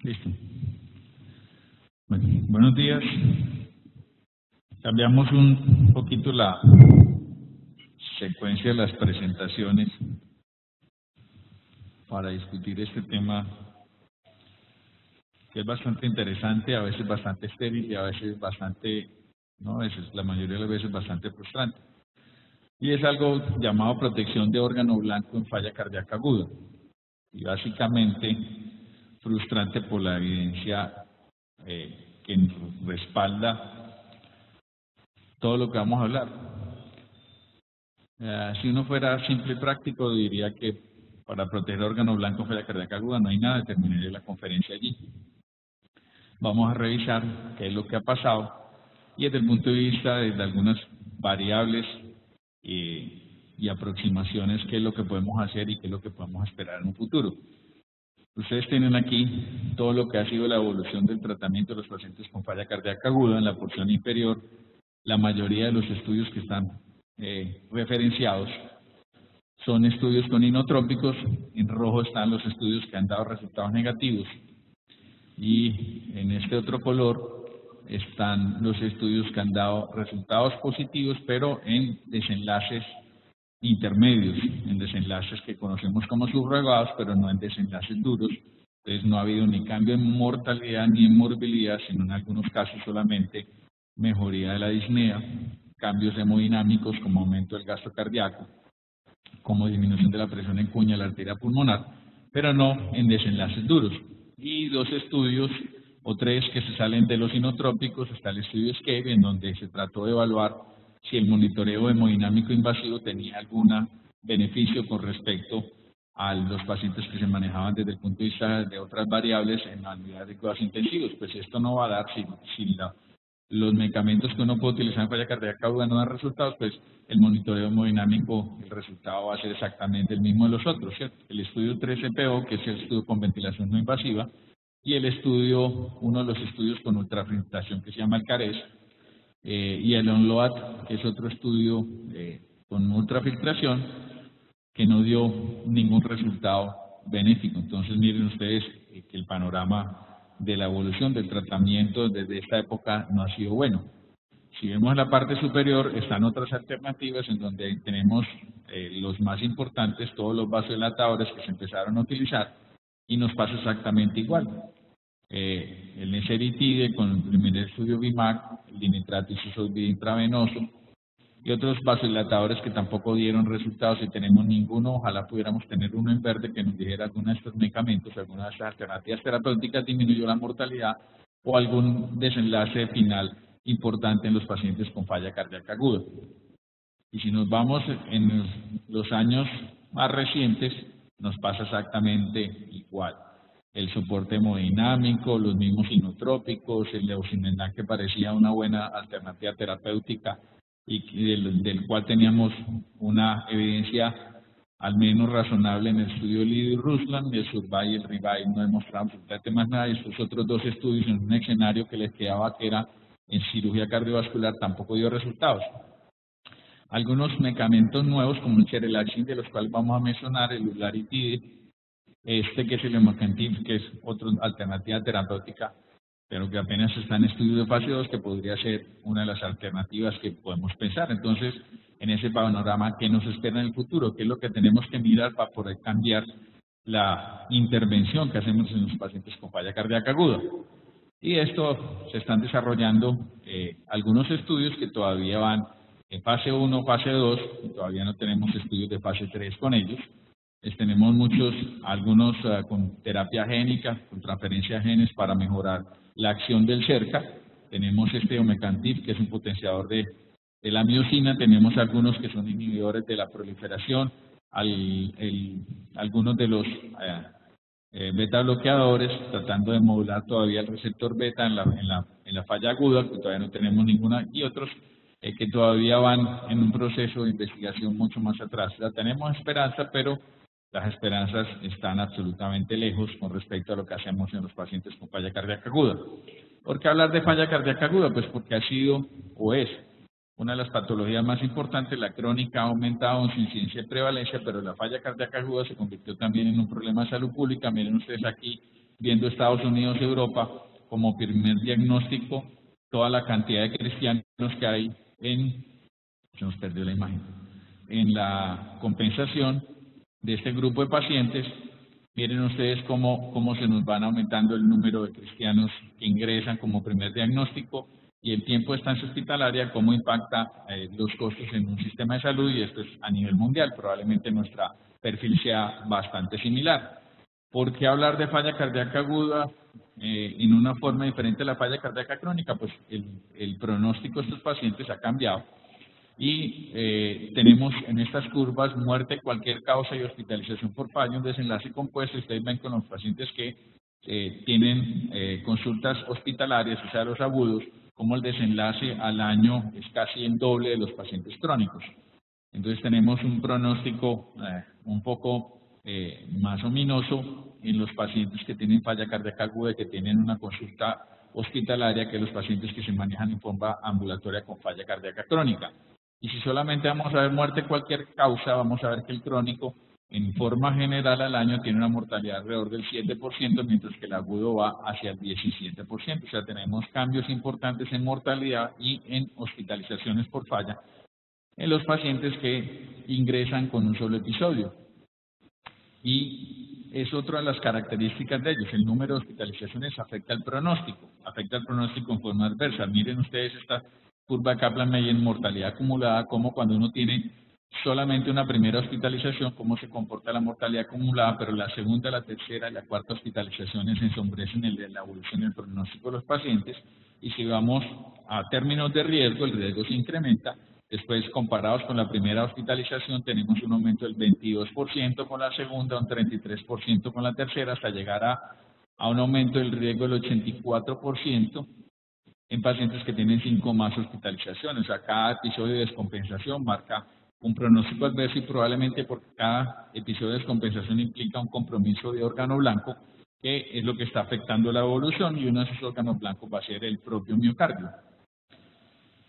Listo. Bueno, buenos días. Cambiamos un poquito la secuencia de las presentaciones para discutir este tema que es bastante interesante, a veces bastante estéril y a veces bastante, no a veces, la mayoría de las veces bastante frustrante. Y es algo llamado protección de órgano blanco en falla cardíaca aguda. Y básicamente frustrante por la evidencia que respalda todo lo que vamos a hablar. Si uno fuera simple y práctico, diría que para proteger órgano blanco en falla cardíaca aguda no hay nada, terminaría la conferencia allí. Vamos a revisar qué es lo que ha pasado y desde el punto de vista de algunas variables y aproximaciones, qué es lo que podemos hacer y qué es lo que podemos esperar en un futuro. Ustedes tienen aquí todo lo que ha sido la evolución del tratamiento de los pacientes con falla cardíaca aguda en la porción inferior. La mayoría de los estudios que están referenciados son estudios con inotrópicos. En rojo están los estudios que han dado resultados negativos. Y en este otro color están los estudios que han dado resultados positivos, pero en desenlaces intermedios, en desenlaces que conocemos como subrogados, pero no en desenlaces duros. Entonces no ha habido ni cambio en mortalidad ni en morbilidad, sino en algunos casos solamente mejoría de la disnea, cambios hemodinámicos como aumento del gasto cardíaco, como disminución de la presión en cuña de la arteria pulmonar, pero no en desenlaces duros. Y dos estudios o tres que se salen de los inotrópicos. Está el estudio ESCAPE, en donde se trató de evaluar si el monitoreo hemodinámico invasivo tenía algún beneficio con respecto a los pacientes que se manejaban desde el punto de vista de otras variables en la unidad de cuidados intensivos. Pues esto no va a dar si los medicamentos que uno puede utilizar en falla cardíaca aguda no dan resultados, pues el monitoreo hemodinámico, el resultado va a ser exactamente el mismo de los otros, ¿cierto? El estudio 3CPO, que es el estudio con ventilación no invasiva, y el estudio, uno de los estudios con ultrafiltración que se llama el CARES, y el ONLOAD, que es otro estudio con ultrafiltración, que no dio ningún resultado benéfico. Entonces miren ustedes que el panorama de la evolución del tratamiento desde esta época no ha sido bueno. Si vemos en la parte superior, están otras alternativas en donde tenemos los más importantes, todos los vasodilatadores que se empezaron a utilizar, y nos pasa exactamente igual. El Neseritide con el primer estudio BIMAC, el dinitrato isosorbide intravenoso, y otros vasodilatadores que tampoco dieron resultados. Si tenemos ninguno, ojalá pudiéramos tener uno en verde que nos dijera alguno de estos medicamentos, alguna de estas alternativas terapéuticas disminuyó la mortalidad o algún desenlace final importante en los pacientes con falla cardíaca aguda. Y si nos vamos en los años más recientes, nos pasa exactamente igual. El soporte hemodinámico, los mismos inotrópicos, el leucinemab, que parecía una buena alternativa terapéutica y del cual teníamos una evidencia al menos razonable en el estudio Lido y Ruslan, y el Survive y el Revive no demostraron absolutamente más nada, y estos otros dos estudios en un escenario que les quedaba, que era en cirugía cardiovascular, tampoco dio resultados. Algunos medicamentos nuevos como el Cerelaxin, de los cuales vamos a mencionar, el Ularitide, que es el Emacantif, que es otra alternativa terapéutica, pero que apenas está en estudio de fase 2, que podría ser una de las alternativas que podemos pensar. Entonces, en ese panorama, ¿qué nos espera en el futuro? ¿Qué es lo que tenemos que mirar para poder cambiar la intervención que hacemos en los pacientes con falla cardíaca aguda? Y esto se están desarrollando algunos estudios que todavía van en fase 1, fase 2, y todavía no tenemos estudios de fase 3 con ellos. Tenemos algunos con terapia génica, con transferencia de genes para mejorar la acción del cerca. Tenemos Omecantif, que es un potenciador de la miocina. Tenemos algunos que son inhibidores de la proliferación, algunos de los beta bloqueadores, tratando de modular todavía el receptor beta en la falla aguda, que todavía no tenemos ninguna, y otros que todavía van en un proceso de investigación mucho más atrás. Ya tenemos esperanza, pero las esperanzas están absolutamente lejos con respecto a lo que hacemos en los pacientes con falla cardíaca aguda. ¿Por qué hablar de falla cardíaca aguda? Pues porque ha sido o es una de las patologías más importantes. La crónica ha aumentado en su incidencia y prevalencia, pero la falla cardíaca aguda se convirtió también en un problema de salud pública. Miren ustedes aquí viendo Estados Unidos y Europa como primer diagnóstico, toda la cantidad de cristianos que hay se nos perdió la imagen, en la compensación de este grupo de pacientes. Miren ustedes cómo se nos van aumentando el número de cristianos que ingresan como primer diagnóstico y el tiempo de estancia hospitalaria, cómo impacta los costos en un sistema de salud, y esto es a nivel mundial. Probablemente nuestro perfil sea bastante similar. ¿Por qué hablar de falla cardíaca aguda en una forma diferente a la falla cardíaca crónica? Pues el pronóstico de estos pacientes ha cambiado. Y tenemos en estas curvas muerte, cualquier causa y hospitalización por falla, un desenlace compuesto. Ustedes ven con los pacientes que tienen consultas hospitalarias, o sea, los agudos, como el desenlace al año es casi el doble de los pacientes crónicos. Entonces tenemos un pronóstico un poco más ominoso en los pacientes que tienen falla cardíaca aguda, que tienen una consulta hospitalaria, que los pacientes que se manejan en forma ambulatoria con falla cardíaca crónica. Y si solamente vamos a ver muerte cualquier causa, vamos a ver que el crónico en forma general al año tiene una mortalidad alrededor del 7%, mientras que el agudo va hacia el 17%. O sea, tenemos cambios importantes en mortalidad y en hospitalizaciones por falla en los pacientes que ingresan con un solo episodio. Y es otra de las características de ellos. El número de hospitalizaciones afecta al pronóstico en forma adversa. Miren ustedes esta curva de Kaplan-Meier en mortalidad acumulada, como cuando uno tiene solamente una primera hospitalización, cómo se comporta la mortalidad acumulada, pero la segunda, la tercera y la cuarta hospitalizaciones ensombrecen la evolución del pronóstico de los pacientes. Y si vamos a términos de riesgo, el riesgo se incrementa. Después, comparados con la primera hospitalización, tenemos un aumento del 22% con la segunda, un 33% con la tercera, hasta llegar a un aumento del riesgo del 84% en pacientes que tienen 5 o más hospitalizaciones. O sea, cada episodio de descompensación marca un pronóstico adverso, y probablemente por cada episodio de descompensación implica un compromiso de órgano blanco, que es lo que está afectando la evolución, y uno de esos órganos blancos va a ser el propio miocardio.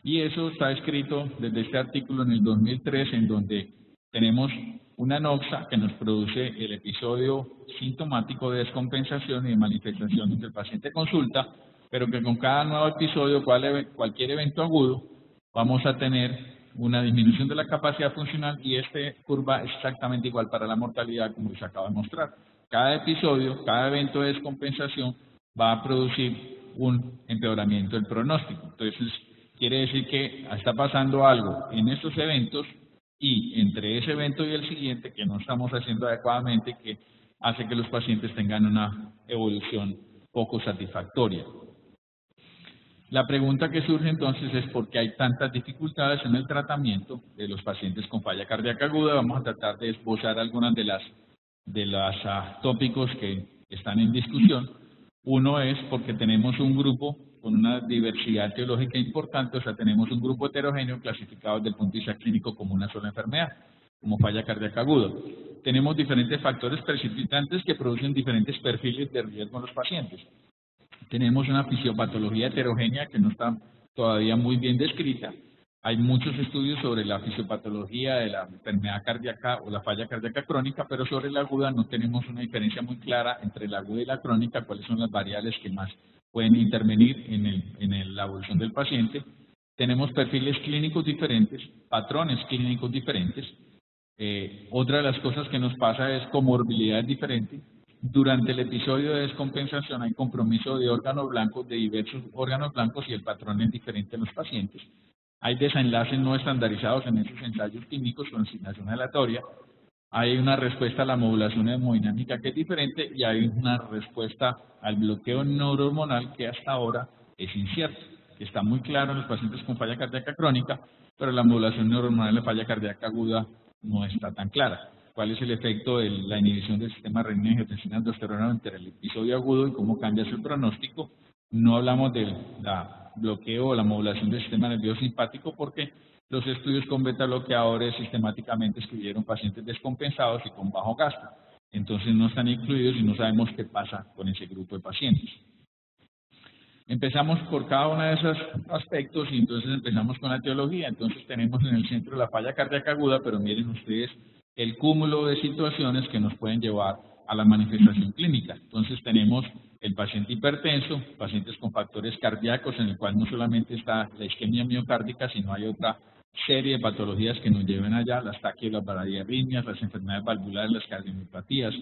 Y eso está escrito desde este artículo en el 2003, en donde tenemos una noxa que nos produce el episodio sintomático de descompensación y de manifestaciones del paciente consulta, pero que con cada nuevo episodio, cualquier evento agudo, vamos a tener una disminución de la capacidad funcional, y esta curva es exactamente igual para la mortalidad, como les acabo de mostrar. Cada episodio, cada evento de descompensación va a producir un empeoramiento del pronóstico. Entonces, quiere decir que está pasando algo en estos eventos, y entre ese evento y el siguiente, que no estamos haciendo adecuadamente, que hace que los pacientes tengan una evolución poco satisfactoria. La pregunta que surge entonces es por qué hay tantas dificultades en el tratamiento de los pacientes con falla cardíaca aguda. Vamos a tratar de esbozar algunas de los tópicos que están en discusión. Uno es porque tenemos un grupo con una diversidad teológica importante, o sea, tenemos un grupo heterogéneo clasificado desde el punto de vista clínico como una sola enfermedad, como falla cardíaca aguda. Tenemos diferentes factores precipitantes que producen diferentes perfiles de riesgo en los pacientes. Tenemos una fisiopatología heterogénea que no está todavía muy bien descrita. Hay muchos estudios sobre la fisiopatología de la enfermedad cardíaca o la falla cardíaca crónica, pero sobre la aguda no tenemos una diferencia muy clara entre la aguda y la crónica, cuáles son las variables que más pueden intervenir en la evolución del paciente. Tenemos perfiles clínicos diferentes, patrones clínicos diferentes. Otra de las cosas que nos pasa es comorbilidades diferentes. Durante el episodio de descompensación hay compromiso de órganos blancos, de diversos órganos blancos, y el patrón es diferente en los pacientes. Hay desenlaces no estandarizados en esos ensayos clínicos con asignación aleatoria. Hay una respuesta a la modulación hemodinámica que es diferente, y hay una respuesta al bloqueo neurohormonal que hasta ahora es incierto, que está muy claro en los pacientes con falla cardíaca crónica, pero la modulación neurohormonal de falla cardíaca aguda no está tan clara. ¿Cuál es el efecto de la inhibición del sistema renina, angiotensina, aldosterona entre el episodio agudo y cómo cambia su pronóstico? No hablamos del bloqueo o la modulación del sistema nervioso simpático, porque los estudios con beta-bloqueadores sistemáticamente excluyeron pacientes descompensados y con bajo gasto. Entonces no están incluidos y no sabemos qué pasa con ese grupo de pacientes. Empezamos por cada uno de esos aspectos, y entonces empezamos con la etiología. Entonces tenemos en el centro la falla cardíaca aguda, pero miren ustedes el cúmulo de situaciones que nos pueden llevar a la manifestación clínica. Entonces tenemos el paciente hipertenso, pacientes con factores cardíacos, en el cual no solamente está la isquemia miocárdica, sino hay otra serie de patologías que nos lleven allá, las taquios, las bradiarritmias, las enfermedades valvulares, las cardiomiopatías.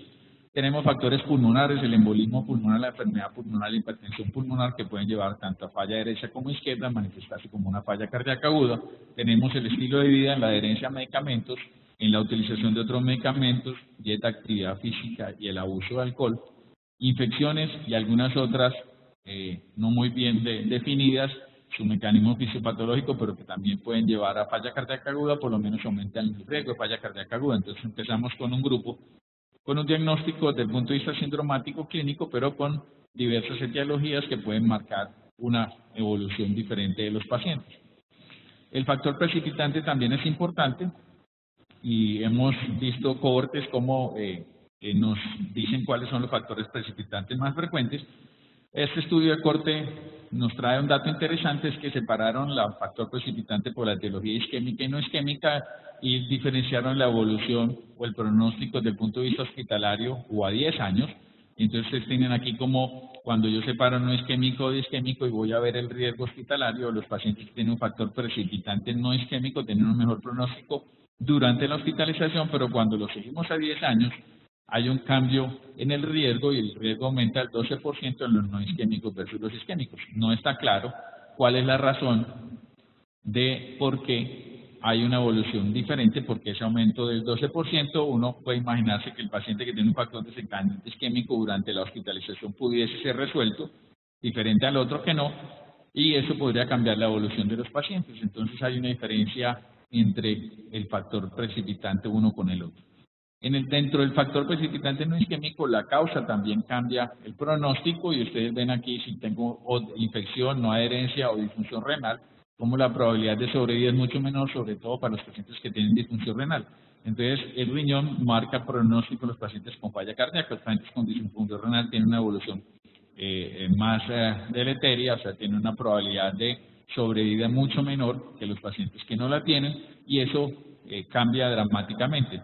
Tenemos factores pulmonares, el embolismo pulmonar, la enfermedad pulmonar, la hipertensión pulmonar, que pueden llevar tanto a falla derecha como izquierda, manifestarse como una falla cardíaca aguda. Tenemos el estilo de vida en la adherencia a medicamentos, en la utilización de otros medicamentos, dieta, actividad física y el abuso de alcohol, infecciones y algunas otras no muy bien definidas, su mecanismo fisiopatológico, pero que también pueden llevar a falla cardíaca aguda, por lo menos aumentan el riesgo de falla cardíaca aguda. Entonces empezamos con un grupo con un diagnóstico desde el punto de vista sindromático clínico, pero con diversas etiologías que pueden marcar una evolución diferente de los pacientes. El factor precipitante también es importante y hemos visto cohortes como nos dicen cuáles son los factores precipitantes más frecuentes. Este estudio de corte nos trae un dato interesante, es que separaron el factor precipitante por la etiología isquémica y no isquémica y diferenciaron la evolución o el pronóstico desde el punto de vista hospitalario o a 10 años. Entonces ustedes tienen aquí como cuando yo separo no isquémico de isquémico y voy a ver el riesgo hospitalario, los pacientes que tienen un factor precipitante no isquémico tienen un mejor pronóstico durante la hospitalización, pero cuando lo seguimos a 10 años, hay un cambio en el riesgo y el riesgo aumenta al 12% en los no isquémicos versus los isquémicos. No está claro cuál es la razón de por qué hay una evolución diferente, porque ese aumento del 12%, uno puede imaginarse que el paciente que tiene un factor desencadenante isquémico durante la hospitalización pudiese ser resuelto, diferente al otro que no, y eso podría cambiar la evolución de los pacientes. Entonces hay una diferencia entre el factor precipitante uno con el otro. Dentro del factor precipitante no isquémico, la causa también cambia el pronóstico y ustedes ven aquí si tengo infección, no adherencia o disfunción renal, como la probabilidad de sobrevivir es mucho menor, sobre todo para los pacientes que tienen disfunción renal. Entonces, el riñón marca el pronóstico en los pacientes con falla cardíaca. Los pacientes con disfunción renal tienen una evolución más deleteria, o sea, tienen una probabilidad de sobrevida mucho menor que los pacientes que no la tienen, y eso cambia dramáticamente.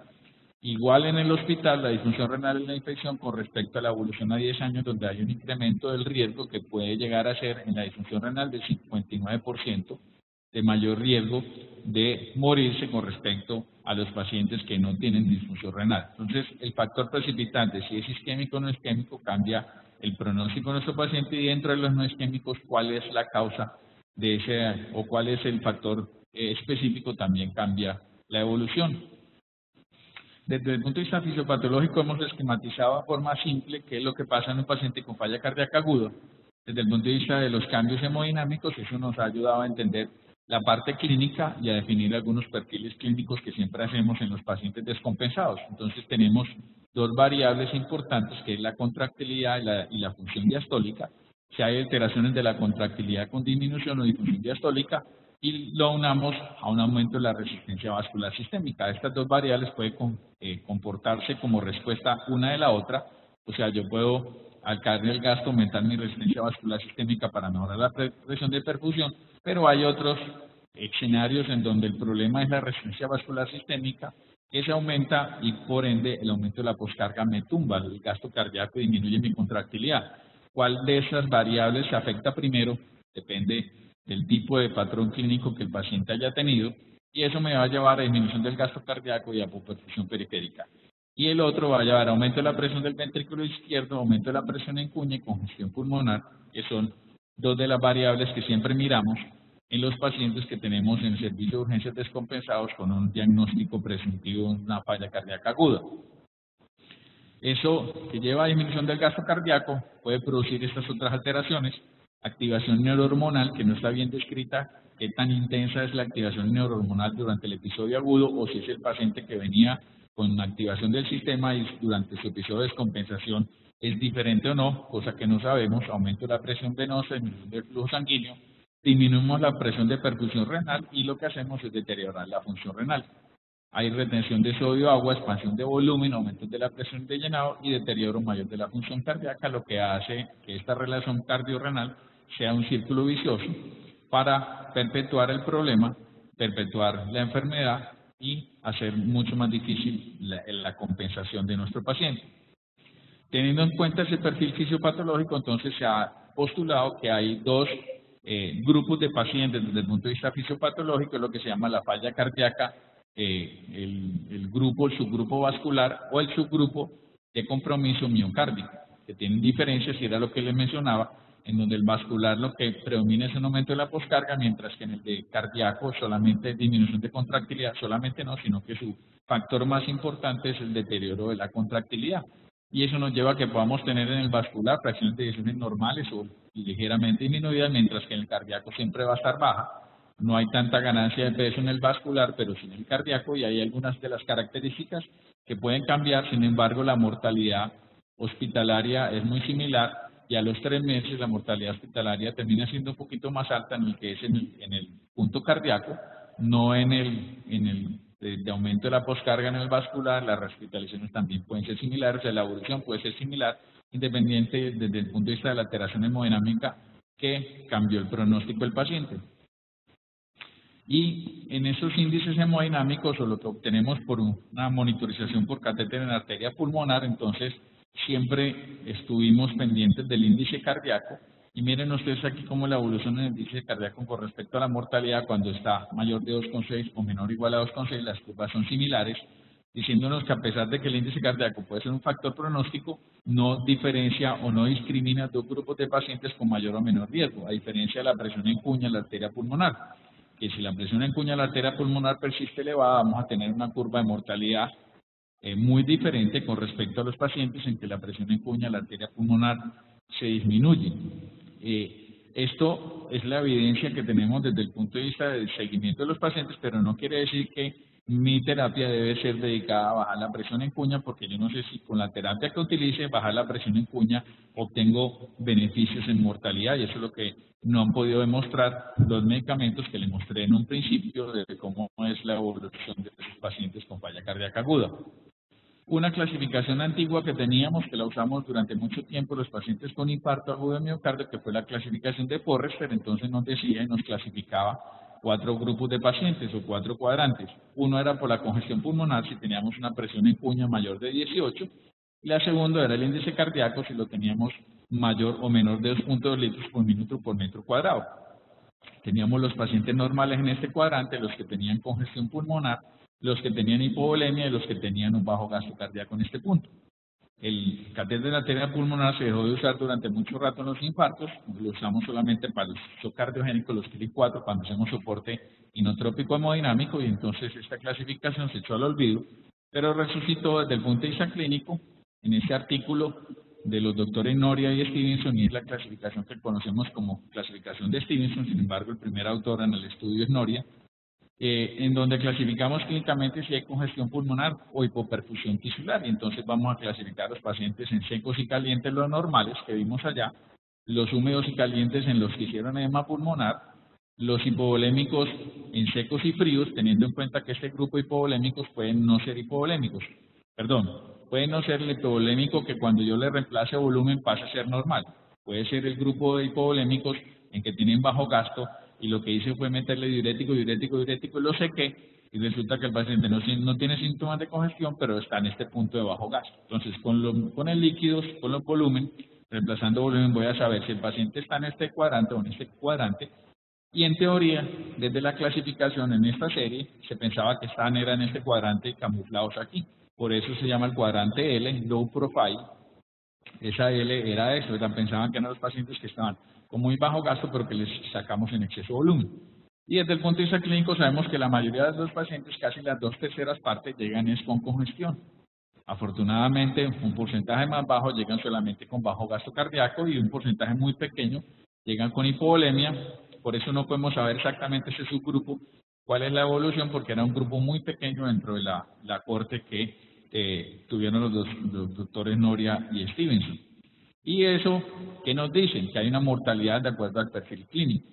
Igual en el hospital, la disfunción renal es la infección con respecto a la evolución a 10 años, donde hay un incremento del riesgo que puede llegar a ser en la disfunción renal del 59% de mayor riesgo de morirse con respecto a los pacientes que no tienen disfunción renal. Entonces, el factor precipitante, si es isquémico o no isquémico, cambia el pronóstico de nuestro paciente, y dentro de los no isquémicos, cuál es la causa de ese o cuál es el factor específico, también cambia la evolución. Desde el punto de vista fisiopatológico hemos esquematizado de forma simple qué es lo que pasa en un paciente con falla cardíaca aguda. Desde el punto de vista de los cambios hemodinámicos, eso nos ha ayudado a entender la parte clínica y a definir algunos perfiles clínicos que siempre hacemos en los pacientes descompensados. Entonces tenemos dos variables importantes, que es la contractilidad y la función diastólica. Si hay alteraciones de la contractilidad con disminución o disfunción diastólica, y lo unamos a un aumento de la resistencia vascular sistémica. Estas dos variables pueden comportarse como respuesta una de la otra, o sea, yo puedo, al caer el gasto, aumentar mi resistencia vascular sistémica para mejorar la presión de perfusión, pero hay otros escenarios en donde el problema es la resistencia vascular sistémica, que se aumenta y por ende el aumento de la poscarga me tumba el gasto cardíaco y disminuye mi contractilidad. ¿Cuál de esas variables se afecta primero? Depende del tipo de patrón clínico que el paciente haya tenido, y eso me va a llevar a disminución del gasto cardíaco y a hipoperfusión periférica. Y el otro va a llevar a aumento de la presión del ventrículo izquierdo, aumento de la presión en cuña y congestión pulmonar, que son dos de las variables que siempre miramos en los pacientes que tenemos en el servicio de urgencias descompensados con un diagnóstico presuntivo de una falla cardíaca aguda. Eso que lleva a disminución del gasto cardíaco puede producir estas otras alteraciones: activación neurohormonal, que no está bien descrita qué tan intensa es la activación neurohormonal durante el episodio agudo, o si es el paciente que venía con activación del sistema y durante su episodio de descompensación es diferente o no, cosa que no sabemos. Aumento de la presión venosa, disminución del flujo sanguíneo, disminuimos la presión de perfusión renal y lo que hacemos es deteriorar la función renal. Hay retención de sodio, agua, expansión de volumen, aumento de la presión de llenado y deterioro mayor de la función cardíaca, lo que hace que esta relación cardiorrenal sea un círculo vicioso para perpetuar el problema, perpetuar la enfermedad y hacer mucho más difícil la compensación de nuestro paciente. Teniendo en cuenta ese perfil fisiopatológico, entonces se ha postulado que hay dos grupos de pacientes desde el punto de vista fisiopatológico, lo que se llama la falla cardíaca, el subgrupo vascular o el subgrupo de compromiso miocárdico, que tienen diferencias, y era lo que les mencionaba, en donde el vascular lo que predomina es un aumento de la poscarga, mientras que en el de cardíaco solamente disminución de contractilidad, solamente no, sino que su factor más importante es el deterioro de la contractilidad. Y eso nos lleva a que podamos tener en el vascular fracciones de eyecciones normales o ligeramente disminuidas, mientras que en el cardíaco siempre va a estar baja. No hay tanta ganancia de peso en el vascular, pero sí en el cardíaco, y hay algunas de las características que pueden cambiar. Sin embargo, la mortalidad hospitalaria es muy similar, y a los 3 meses la mortalidad hospitalaria termina siendo un poquito más alta en el que es en el punto cardíaco, no en el de aumento de la poscarga en el vascular. Las hospitalizaciones también pueden ser similares, la evolución puede ser similar, independiente desde el punto de vista de la alteración hemodinámica que cambió el pronóstico del paciente. Y en esos índices hemodinámicos, o lo que obtenemos por una monitorización por catéter en arteria pulmonar, entonces siempre estuvimos pendientes del índice cardíaco. Y miren ustedes aquí cómo la evolución en el índice cardíaco con respecto a la mortalidad, cuando está mayor de 2,6 o menor o igual a 2,6, las curvas son similares, diciéndonos que a pesar de que el índice cardíaco puede ser un factor pronóstico, no diferencia o no discrimina dos grupos de pacientes con mayor o menor riesgo, a diferencia de la presión en cuña en la arteria pulmonar, que si la presión en cuña en la arteria pulmonar persiste elevada, vamos a tener una curva de mortalidad muy diferente con respecto a los pacientes en que la presión en cuña en la arteria pulmonar se disminuye. Esto es la evidencia que tenemos desde el punto de vista del seguimiento de los pacientes, pero no quiere decir que mi terapia debe ser dedicada a bajar la presión en cuña, porque yo no sé si con la terapia que utilice, bajar la presión en cuña, obtengo beneficios en mortalidad, y eso es lo que no han podido demostrar los medicamentos que les mostré en un principio de cómo es la evolución de esos pacientes con falla cardíaca aguda. Una clasificación antigua que teníamos, que la usamos durante mucho tiempo los pacientes con infarto agudo de miocardio, que fue la clasificación de Forrester. Entonces nos decía y nos clasificaba 4 grupos de pacientes o 4 cuadrantes. Uno era por la congestión pulmonar, si teníamos una presión en cuña mayor de 18, y la segunda era el índice cardíaco, si lo teníamos mayor o menor de 2.2 litros por minuto por metro cuadrado. Teníamos los pacientes normales en este cuadrante, los que tenían congestión pulmonar, los que tenían hipovolemia y los que tenían un bajo gasto cardíaco en este punto. El catéter de la arteria pulmonar se dejó de usar durante mucho rato en los infartos, lo usamos solamente para los cardiogénicos, los TRI4, cuando hacemos soporte inotrópico hemodinámico, y entonces esta clasificación se echó al olvido, pero resucitó desde el punto de vista clínico en este artículo de los doctores Noria y Stevenson, y es la clasificación que conocemos como clasificación de Stevenson. Sin embargo, el primer autor en el estudio es Noria, en donde clasificamos clínicamente si hay congestión pulmonar o hipoperfusión tisular, y entonces vamos a clasificar a los pacientes en secos y calientes, los normales que vimos allá, los húmedos y calientes en los que hicieron edema pulmonar, los hipovolémicos en secos y fríos, teniendo en cuenta que este grupo de hipovolémicos pueden no ser hipovolémicos, puede no ser el hipovolémico que cuando yo le reemplace volumen pasa a ser normal, puede ser el grupo de hipovolémicos en que tienen bajo gasto, y lo que hice fue meterle diurético, y lo sequé, y resulta que el paciente no tiene síntomas de congestión, pero está en este punto de bajo gasto. Entonces, con el líquido, con el volumen, reemplazando volumen, voy a saber si el paciente está en este cuadrante o en este cuadrante, y en teoría, desde la clasificación en esta serie, se pensaba que estaban en este cuadrante camuflados aquí. Por eso se llama el cuadrante L, Low Profile. Esa L era eso, pensaban que eran los pacientes que estaban con muy bajo gasto, pero que les sacamos en exceso de volumen. Y desde el punto de vista clínico sabemos que la mayoría de los pacientes, casi las 2/3 partes, llegan con congestión. Afortunadamente, un porcentaje más bajo llegan solamente con bajo gasto cardíaco, y un porcentaje muy pequeño llegan con hipovolemia. Por eso no podemos saber exactamente ese subgrupo cuál es la evolución, porque era un grupo muy pequeño dentro de la corte que tuvieron los doctores Noria y Stevenson. Y eso, ¿qué nos dicen? Que hay una mortalidad de acuerdo al perfil clínico.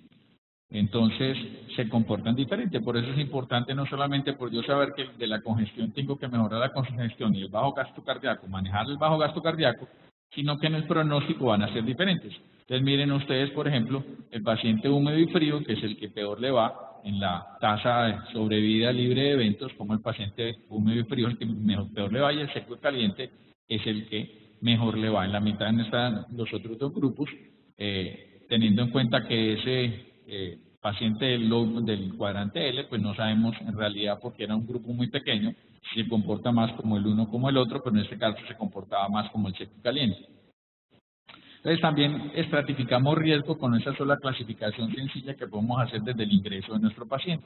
Entonces, se comportan diferente. Por eso es importante, no solamente por yo saber que de la congestión tengo que mejorar la congestión y el bajo gasto cardíaco, manejar el bajo gasto cardíaco, sino que en el pronóstico van a ser diferentes. Entonces, miren ustedes, por ejemplo, el paciente húmedo y frío, que es el que peor le va en la tasa de sobrevida libre de eventos, como el paciente húmedo y frío, el que peor le va, y el seco y caliente es el que mejor le va. En la mitad están los otros dos grupos, teniendo en cuenta que ese paciente del cuadrante L, pues no sabemos en realidad porque era un grupo muy pequeño, si se comporta más como el uno como el otro, pero en este caso se comportaba más como el seco y caliente. Entonces también estratificamos riesgo con esa sola clasificación sencilla que podemos hacer desde el ingreso de nuestro paciente.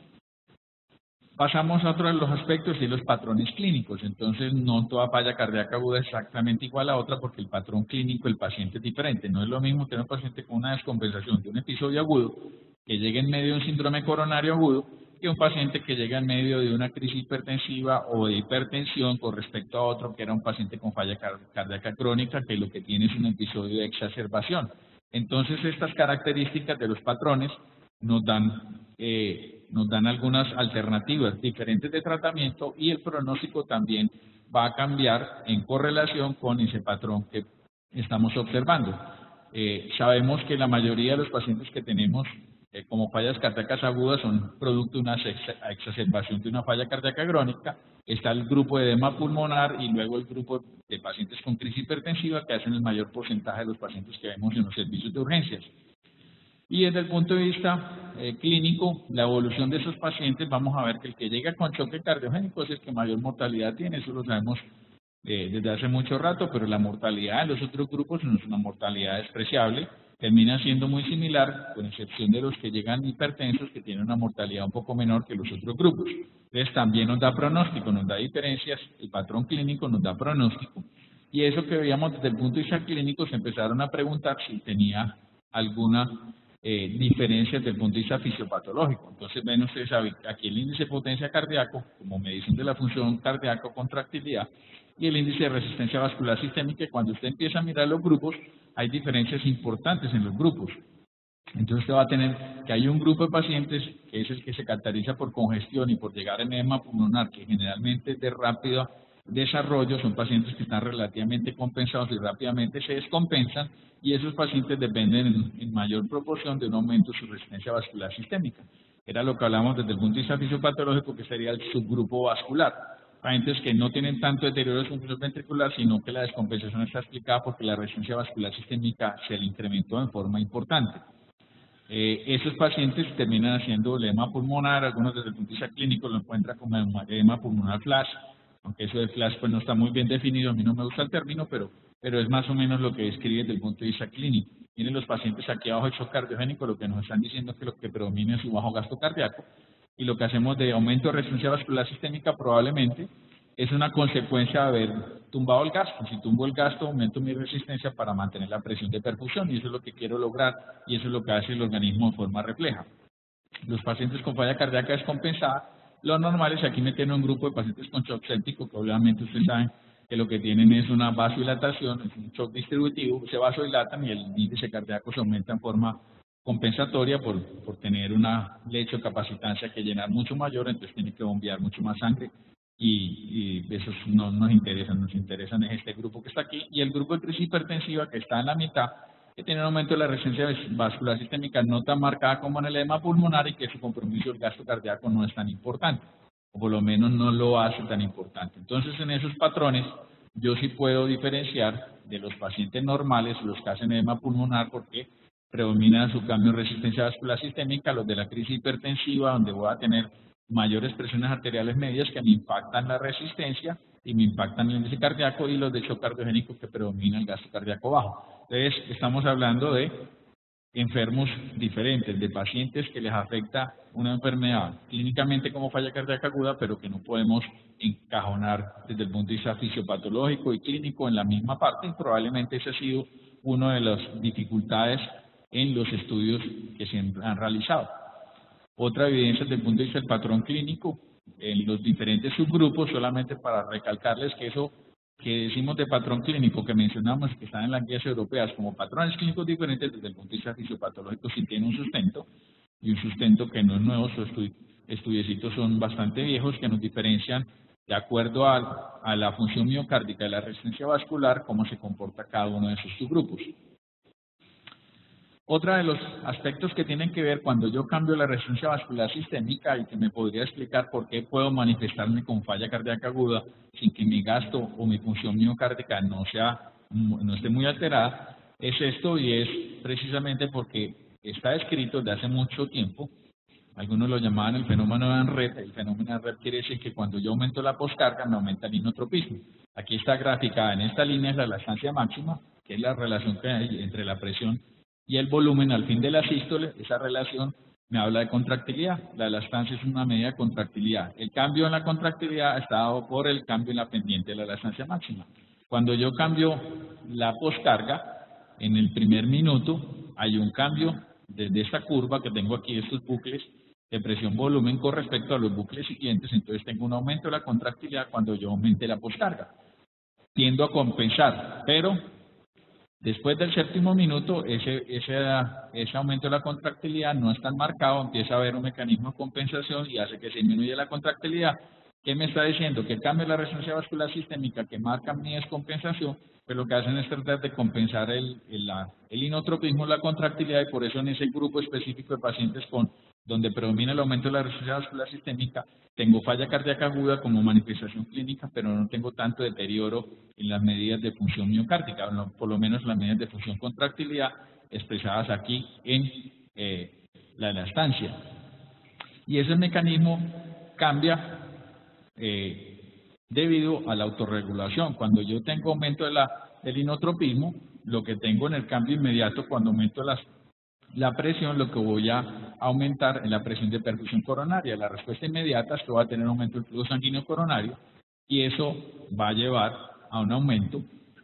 Pasamos a otro de los aspectos y los patrones clínicos. Entonces, no toda falla cardíaca aguda es exactamente igual a otra porque el patrón clínico del paciente es diferente. No es lo mismo tener un paciente con una descompensación de un episodio agudo que llegue en medio de un síndrome coronario agudo que un paciente que llega en medio de una crisis hipertensiva o de hipertensión con respecto a otro que era un paciente con falla cardíaca crónica que lo que tiene es un episodio de exacerbación. Entonces, estas características de los patrones nos dan algunas alternativas diferentes de tratamiento y el pronóstico también va a cambiar en correlación con ese patrón que estamos observando. Sabemos que la mayoría de los pacientes que tenemos como fallas cardíacas agudas son producto de una exacerbación de una falla cardíaca crónica. Está el grupo de edema pulmonar y luego el grupo de pacientes con crisis hipertensiva que hacen el mayor porcentaje de los pacientes que vemos en los servicios de urgencias. Y desde el punto de vista clínico, la evolución de esos pacientes, vamos a ver que el que llega con choque cardiogénico es el que mayor mortalidad tiene, eso lo sabemos desde hace mucho rato, pero la mortalidad de los otros grupos no es una mortalidad despreciable, termina siendo muy similar, con excepción de los que llegan hipertensos, que tienen una mortalidad un poco menor que los otros grupos. Entonces también nos da pronóstico, nos da diferencias, el patrón clínico nos da pronóstico, y eso que veíamos desde el punto de vista clínico se empezaron a preguntar si tenía alguna diferencias desde el punto de vista fisiopatológico. Entonces ven ustedes aquí el índice de potencia cardíaco como medición de la función cardíaca o contractilidad y el índice de resistencia vascular sistémica. Y cuando usted empieza a mirar los grupos, hay diferencias importantes en los grupos. Entonces usted va a tener que hay un grupo de pacientes que es el que se caracteriza por congestión y por llegar a edema pulmonar, que generalmente es de rápido desarrollo, son pacientes que están relativamente compensados y rápidamente se descompensan, y esos pacientes dependen en mayor proporción de un aumento de su resistencia vascular sistémica. Era lo que hablamos desde el punto de vista fisiopatológico, que sería el subgrupo vascular. Pacientes que no tienen tanto deterioro de su función ventricular, sino que la descompensación está explicada porque la resistencia vascular sistémica se le incrementó en forma importante. Esos pacientes terminan haciendo edema pulmonar, algunos desde el punto de vista clínico lo encuentran como edema pulmonar flash, aunque eso de flash pues no está muy bien definido, a mí no me gusta el término, pero es más o menos lo que describe desde el punto de vista clínico. Miren los pacientes aquí abajo de shock cardiogénico, lo que nos están diciendo es que lo que predomina es su bajo gasto cardíaco, y lo que hacemos de aumento de resistencia vascular sistémica probablemente es una consecuencia de haber tumbado el gasto. Si tumbo el gasto, aumento mi resistencia para mantener la presión de perfusión, y eso es lo que quiero lograr, y eso es lo que hace el organismo de forma refleja. Los pacientes con falla cardíaca descompensada, lo normal es aquí meter un grupo de pacientes con shock séptico, que obviamente ustedes saben que lo que tienen es una vasodilatación, es un shock distributivo, se vasodilatan y el índice cardíaco se aumenta en forma compensatoria por tener una lechocapacitancia que llenar mucho mayor, entonces tiene que bombear mucho más sangre, y eso no nos interesan es este grupo que está aquí, y el grupo de crisis hipertensiva que está en la mitad, que tiene un aumento de la resistencia vascular sistémica no tan marcada como en el edema pulmonar, y que su compromiso del gasto cardíaco no es tan importante, o por lo menos no lo hace tan importante. Entonces, en esos patrones, yo sí puedo diferenciar de los pacientes normales, los que hacen edema pulmonar, porque predomina su cambio en resistencia vascular sistémica, los de la crisis hipertensiva, donde voy a tener mayores presiones arteriales medias que me impactan la resistencia y me impactan el índice cardíaco, y los de shock cardiogénico que predomina el gasto cardíaco bajo. Entonces, estamos hablando de enfermos diferentes, de pacientes que les afecta una enfermedad clínicamente como falla cardíaca aguda, pero que no podemos encajonar desde el punto de vista fisiopatológico y clínico en la misma parte, y probablemente ese ha sido una de las dificultades en los estudios que se han realizado. Otra evidencia desde el punto de vista del patrón clínico en los diferentes subgrupos, solamente para recalcarles que eso que decimos de patrón clínico, que mencionamos que están en las guías europeas como patrones clínicos diferentes desde el punto de vista fisiopatológico, sí tiene un sustento, y un sustento que no es nuevo. Sus estudiecitos son bastante viejos, que nos diferencian de acuerdo a la función miocárdica y la resistencia vascular, cómo se comporta cada uno de esos subgrupos. Otro de los aspectos que tienen que ver cuando yo cambio la resistencia vascular sistémica, y que me podría explicar por qué puedo manifestarme con falla cardíaca aguda sin que mi gasto o mi función miocárdica no sea no esté muy alterada, es esto, y es precisamente porque está escrito desde hace mucho tiempo. Algunos lo llamaban el fenómeno de Henry. El fenómeno de Henry quiere decir que cuando yo aumento la poscarga, me aumenta el inotropismo. Aquí está graficada en esta línea, es la elastancia máxima, que es la relación que hay entre la presión y el volumen al fin de la sístole. Esa relación me habla de contractilidad. La elastancia es una medida de contractilidad. El cambio en la contractilidad está dado por el cambio en la pendiente de la elastancia máxima. Cuando yo cambio la poscarga, en el primer minuto hay un cambio desde esta curva que tengo aquí, estos bucles de presión-volumen con respecto a los bucles siguientes. Entonces tengo un aumento de la contractilidad cuando yo aumente la poscarga. Tiendo a compensar, pero después del séptimo minuto ese aumento de la contractilidad no es tan marcado, empieza a haber un mecanismo de compensación y hace que se disminuya la contractilidad. ¿Qué me está diciendo? Que cambia la resonancia vascular sistémica, que marca mi descompensación, pero lo que hacen es tratar de compensar el inotropismo, la contractilidad, y por eso en ese grupo específico de pacientes donde predomina el aumento de la resonancia vascular sistémica, tengo falla cardíaca aguda como manifestación clínica, pero no tengo tanto deterioro en las medidas de función miocárdica, por lo menos las medidas de función contractilidad expresadas aquí en la elastancia. Y ese mecanismo cambia debido a la autorregulación. Cuando yo tengo aumento del inotropismo, lo que tengo en el cambio inmediato, cuando aumento la presión, lo que voy a aumentar es la presión de perfusión coronaria. La respuesta inmediata es que va a tener aumento del flujo sanguíneo coronario, y eso va a llevar a un aumento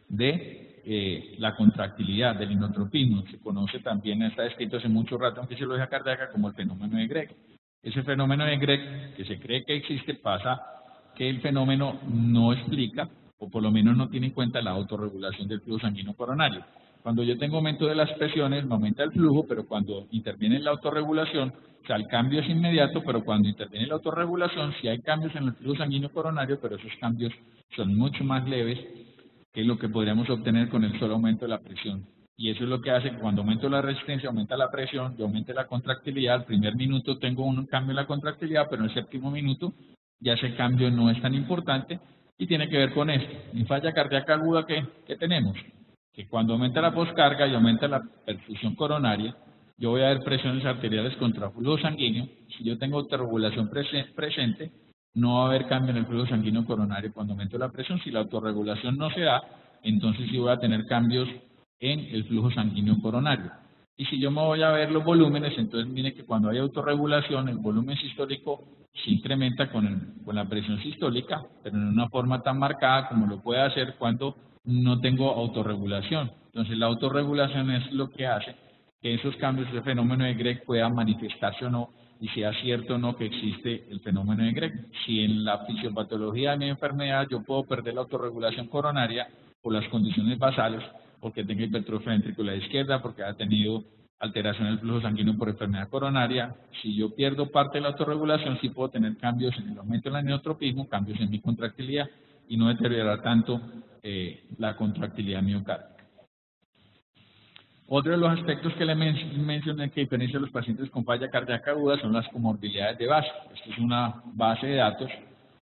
de la contractilidad, del inotropismo. Se conoce también, está descrito hace mucho rato en fisiología cardíaca, como el fenómeno de Gregg. Ese fenómeno de Gregg, que se cree que existe, pasa que el fenómeno no explica, o por lo menos no tiene en cuenta, la autorregulación del flujo sanguíneo coronario. Cuando yo tengo aumento de las presiones, me aumenta el flujo, pero cuando interviene la autorregulación, o sea, el cambio es inmediato, pero cuando interviene la autorregulación, sí hay cambios en el flujo sanguíneo coronario, pero esos cambios son mucho más leves que lo que podríamos obtener con el solo aumento de la presión. Y eso es lo que hace que cuando aumento la resistencia, aumenta la presión, yo aumente la contractilidad. Al primer minuto tengo un cambio en la contractilidad, pero en el séptimo minuto ya ese cambio no es tan importante, y tiene que ver con esto. En falla cardíaca aguda, ¿qué tenemos? Que cuando aumenta la poscarga y aumenta la perfusión coronaria, yo voy a ver presiones arteriales contra flujo sanguíneo. Si yo tengo autorregulación presente, no va a haber cambio en el flujo sanguíneo coronario cuando aumento la presión. Si la autorregulación no se da, entonces sí voy a tener cambios en el flujo sanguíneo coronario. Y si yo me voy a ver los volúmenes, entonces mire que cuando hay autorregulación, el volumen sistólico se incrementa con la presión sistólica, pero en una forma tan marcada como lo puede hacer cuando no tengo autorregulación. Entonces la autorregulación es lo que hace que esos cambios de fenómeno de Gregg puedan manifestarse o no, y sea cierto o no que existe el fenómeno de Gregg. Si en la fisiopatología de mi enfermedad yo puedo perder la autorregulación coronaria por las condiciones basales, porque tenga hipertrofia ventricular izquierda, porque haya tenido alteración del flujo sanguíneo por enfermedad coronaria, si yo pierdo parte de la autorregulación, sí puedo tener cambios en el aumento del inotropismo, cambios en mi contractilidad, y no deteriorar tanto la contractilidad miocárdica. Otro de los aspectos que le mencioné que diferencia a los pacientes con falla cardíaca aguda son las comorbilidades de base. Esta es una base de datos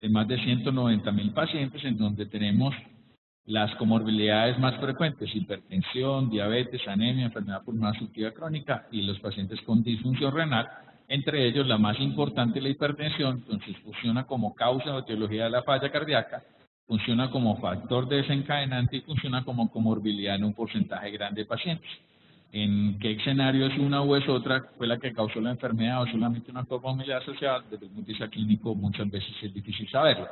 de más de 190.000 pacientes, en donde tenemos las comorbilidades más frecuentes: hipertensión, diabetes, anemia, enfermedad pulmonar obstructiva crónica y los pacientes con disfunción renal. Entre ellos, la más importante, la hipertensión. Entonces funciona como causa o etiología de la falla cardíaca, funciona como factor desencadenante y funciona como comorbilidad en un porcentaje grande de pacientes. ¿En qué escenario es una o es otra? ¿Fue la que causó la enfermedad o solamente una comorbilidad asociada? Desde el punto de vista clínico muchas veces es difícil saberlo.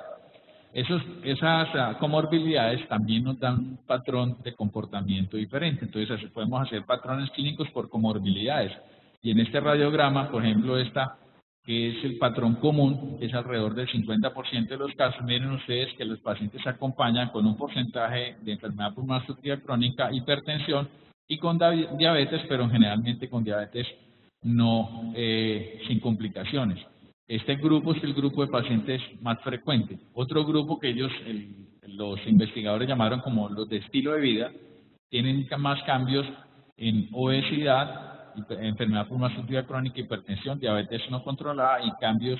Esas comorbilidades también nos dan un patrón de comportamiento diferente. Entonces podemos hacer patrones clínicos por comorbilidades. Y en este radiograma, por ejemplo, esta, que es el patrón común, es alrededor del 50% de los casos. Miren ustedes que los pacientes se acompañan con un porcentaje de enfermedad pulmonar obstructiva crónica, hipertensión y con diabetes, pero generalmente con diabetes no sin complicaciones. Este grupo es el grupo de pacientes más frecuente. Otro grupo que los investigadores llamaron como los de estilo de vida, tienen más cambios en obesidad, enfermedad pulmonar obstructiva crónica, hipertensión, diabetes no controlada y cambios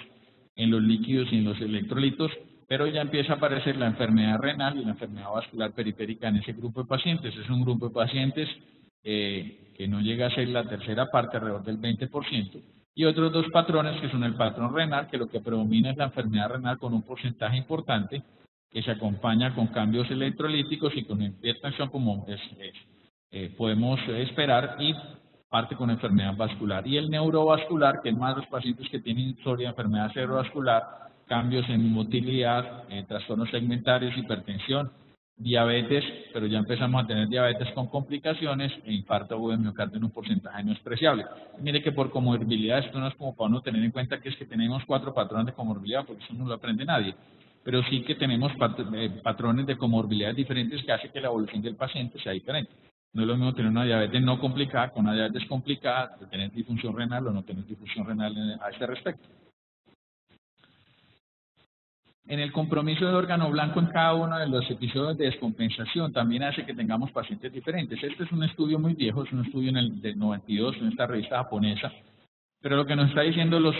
en los líquidos y en los electrolitos, pero ya empieza a aparecer la enfermedad renal y la enfermedad vascular periférica en ese grupo de pacientes. Es un grupo de pacientes que no llega a ser la tercera parte, alrededor del 20%, y otros dos patrones que son el patrón renal, que lo que predomina es la enfermedad renal con un porcentaje importante, que se acompaña con cambios electrolíticos y con hipertensión como podemos esperar, y parte con enfermedad vascular. Y el neurovascular, que es más los pacientes que tienen historia de enfermedad cerebrovascular, cambios en motilidad, trastornos segmentarios, hipertensión, diabetes, pero ya empezamos a tener diabetes con complicaciones e infarto agudo de miocardio en un porcentaje no despreciable. Mire que por comorbilidad, esto no es como para uno tener en cuenta que es que tenemos 4 patrones de comorbilidad, porque eso no lo aprende nadie, pero sí que tenemos patrones de comorbilidades diferentes que hace que la evolución del paciente sea diferente. No es lo mismo tener una diabetes no complicada con una diabetes complicada, de tener disfunción renal o no tener disfunción renal a este respecto. En el compromiso de órgano blanco en cada uno de los episodios de descompensación también hace que tengamos pacientes diferentes. Este es un estudio muy viejo, es un estudio del 92 en esta revista japonesa, pero lo que nos está diciendo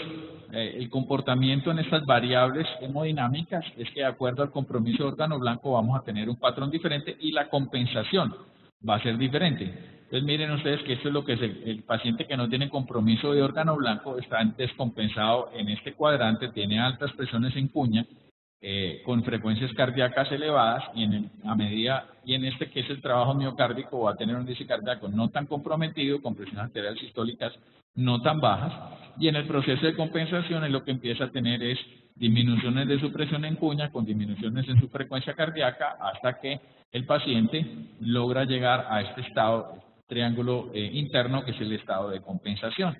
el comportamiento en estas variables hemodinámicas es que de acuerdo al compromiso de órgano blanco vamos a tener un patrón diferente y la compensación va a ser diferente. Entonces miren ustedes que esto es lo que es el paciente que no tiene compromiso de órgano blanco, está descompensado en este cuadrante, tiene altas presiones en cuña, con frecuencias cardíacas elevadas, y en este que es el trabajo miocárdico va a tener un índice cardíaco no tan comprometido, con presiones arteriales sistólicas no tan bajas, y en el proceso de compensación es lo que empieza a tener es disminuciones de su presión en cuña con disminuciones en su frecuencia cardíaca hasta que el paciente logra llegar a este estado triángulo interno, que es el estado de compensación.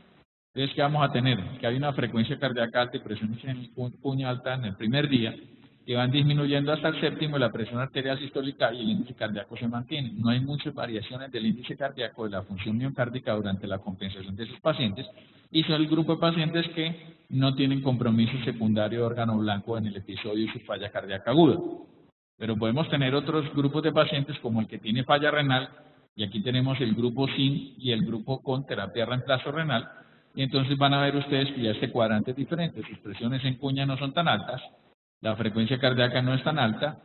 Entonces, ¿qué vamos a tener? Que hay una frecuencia cardíaca alta y presiones en cuña alta en el primer día, que van disminuyendo hasta el séptimo, la presión arterial sistólica y el índice cardíaco se mantiene. No hay muchas variaciones del índice cardíaco, de la función miocárdica durante la compensación de esos pacientes, y son el grupo de pacientes que no tienen compromiso secundario de órgano blanco en el episodio de su falla cardíaca aguda. Pero podemos tener otros grupos de pacientes como el que tiene falla renal, y aquí tenemos el grupo sin y el grupo con terapia de reemplazo renal, y entonces van a ver ustedes que ya este cuadrante es diferente, sus presiones en cuña no son tan altas, la frecuencia cardíaca no es tan alta,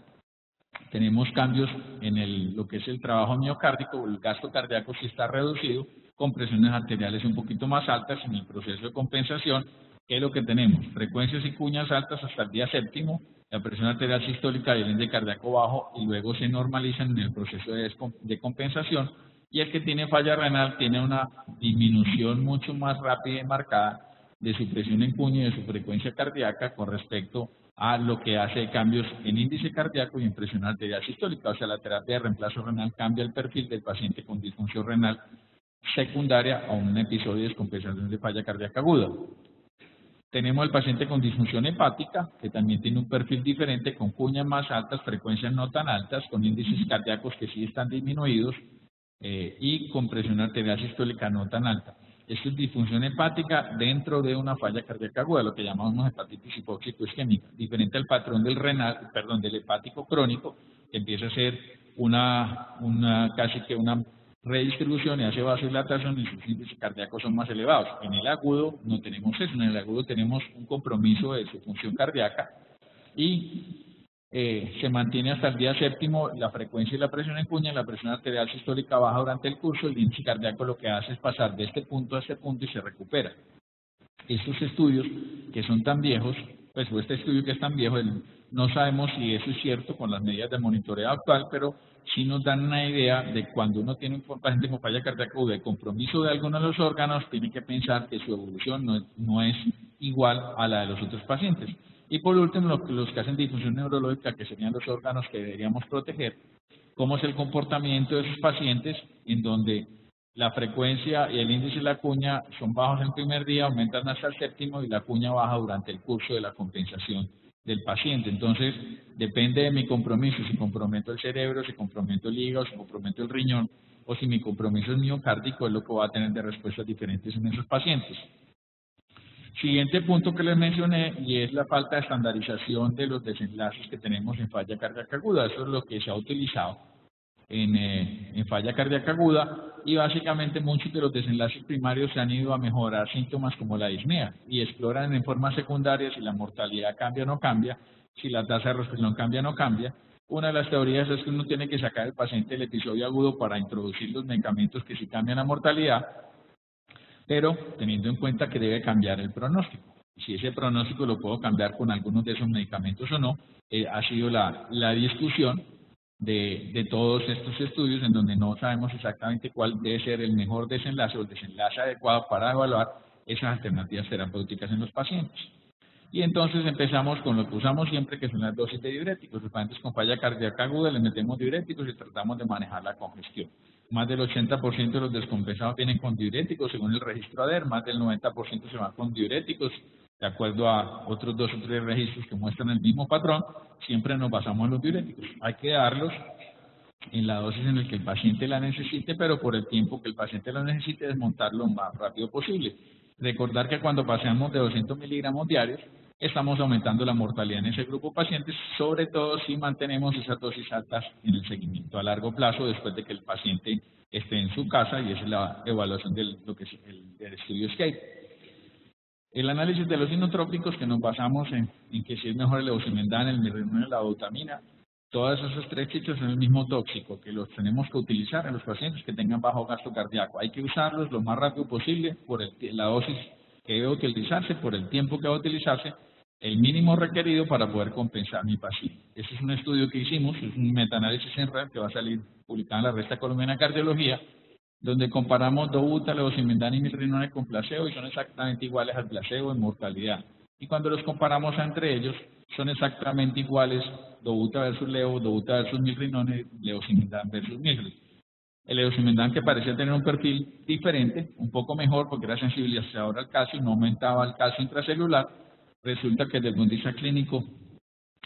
tenemos cambios en lo que es el trabajo miocárdico, el gasto cardíaco sí está reducido, con presiones arteriales un poquito más altas en el proceso de compensación. ¿Qué es lo que tenemos? Frecuencias y cuñas altas hasta el día séptimo, la presión arterial sistólica y el índice cardíaco bajo, y luego se normalizan en el proceso de compensación. Y el que tiene falla renal tiene una disminución mucho más rápida y marcada de su presión en cuña y de su frecuencia cardíaca con respecto a lo que hace cambios en índice cardíaco y en presión arterial sistólica. O sea, la terapia de reemplazo renal cambia el perfil del paciente con disfunción renal secundaria a un episodio de descompensación de falla cardíaca aguda. Tenemos el paciente con disfunción hepática, que también tiene un perfil diferente, con cuñas más altas, frecuencias no tan altas, con índices cardíacos que sí están disminuidos, y con presión arterial sistólica no tan alta. Esto es disfunción hepática dentro de una falla cardíaca aguda, lo que llamamos hepatitis hipóxico-isquémica, diferente al patrón del del hepático crónico, que empieza a ser casi que una redistribución y hace vasodilatación y sus índices cardíacos son más elevados. En el agudo no tenemos eso, en el agudo tenemos un compromiso de su función cardíaca y se mantiene hasta el día séptimo la frecuencia y la presión en cuña, la presión arterial sistólica baja durante el curso, el índice cardíaco lo que hace es pasar de este punto a este punto y se recupera. Estos estudios que son tan viejos, pues este estudio que es tan viejo, no sabemos si eso es cierto con las medidas de monitoreo actual, pero sí nos dan una idea de cuando uno tiene un paciente con falla cardíaca o de compromiso de alguno de los órganos, tiene que pensar que su evolución no es igual a la de los otros pacientes. Y por último, los que hacen disfunción neurológica, que serían los órganos que deberíamos proteger, cómo es el comportamiento de esos pacientes en donde la frecuencia y el índice de la cuña son bajos en el primer día, aumentan hasta el séptimo y la cuña baja durante el curso de la compensación del paciente. Entonces, depende de mi compromiso, si comprometo el cerebro, si comprometo el hígado, si comprometo el riñón, o si mi compromiso es miocárdico, es lo que va a tener de respuestas diferentes en esos pacientes. Siguiente punto que les mencioné, y es la falta de estandarización de los desenlaces que tenemos en falla cardíaca aguda. Eso es lo que se ha utilizado en falla cardíaca aguda y básicamente muchos de los desenlaces primarios se han ido a mejorar síntomas como la disnea y exploran en forma secundaria si la mortalidad cambia o no cambia, si la tasa de respiración cambia o no cambia. Una de las teorías es que uno tiene que sacar al paciente del episodio agudo para introducir los medicamentos que sí cambian la mortalidad, pero teniendo en cuenta que debe cambiar el pronóstico. Si ese pronóstico lo puedo cambiar con algunos de esos medicamentos o no, ha sido la discusión de todos estos estudios en donde no sabemos exactamente cuál debe ser el mejor desenlace o el desenlace adecuado para evaluar esas alternativas terapéuticas en los pacientes. Y entonces empezamos con lo que usamos siempre, que son las dosis de diuréticos. Los pacientes con falla cardíaca aguda les metemos diuréticos y tratamos de manejar la congestión. Más del 80% de los descompensados vienen con diuréticos, según el registro ADER, más del 90% se van con diuréticos, de acuerdo a otros 2 o 3 registros que muestran el mismo patrón. Siempre nos basamos en los diuréticos. Hay que darlos en la dosis en la que el paciente la necesite, pero por el tiempo que el paciente lo necesite, desmontarlo lo más rápido posible. Recordar que cuando pasamos de 200 miligramos diarios, estamos aumentando la mortalidad en ese grupo de pacientes, sobre todo si mantenemos esas dosis altas en el seguimiento a largo plazo después de que el paciente esté en su casa, y esa es la evaluación del estudio SCAPE. El análisis de los inotrópicos, que nos basamos en que si es mejor el levosimendan, el mirrinol, la dobutamina, todos esos 3 chichos son el mismo tóxico, que los tenemos que utilizar en los pacientes que tengan bajo gasto cardíaco. Hay que usarlos lo más rápido posible por la dosis que debe utilizarse, por el tiempo que va a utilizarse, el mínimo requerido para poder compensar mi paciente. Ese es un estudio que hicimos, es un metaanálisis en red que va a salir publicado en la revista colombiana de cardiología, donde comparamos dobuta, levosimendan y mirrinol con placebo y son exactamente iguales al placebo en mortalidad. Y cuando los comparamos entre ellos, son exactamente iguales dobuta versus levo, dobuta versus mirrinol, levosimendan versus mirrinol. El levosimendan, que parecía tener un perfil diferente, un poco mejor porque era sensibilizador al calcio, no aumentaba el calcio intracelular, resulta que desde el punto de vista clínico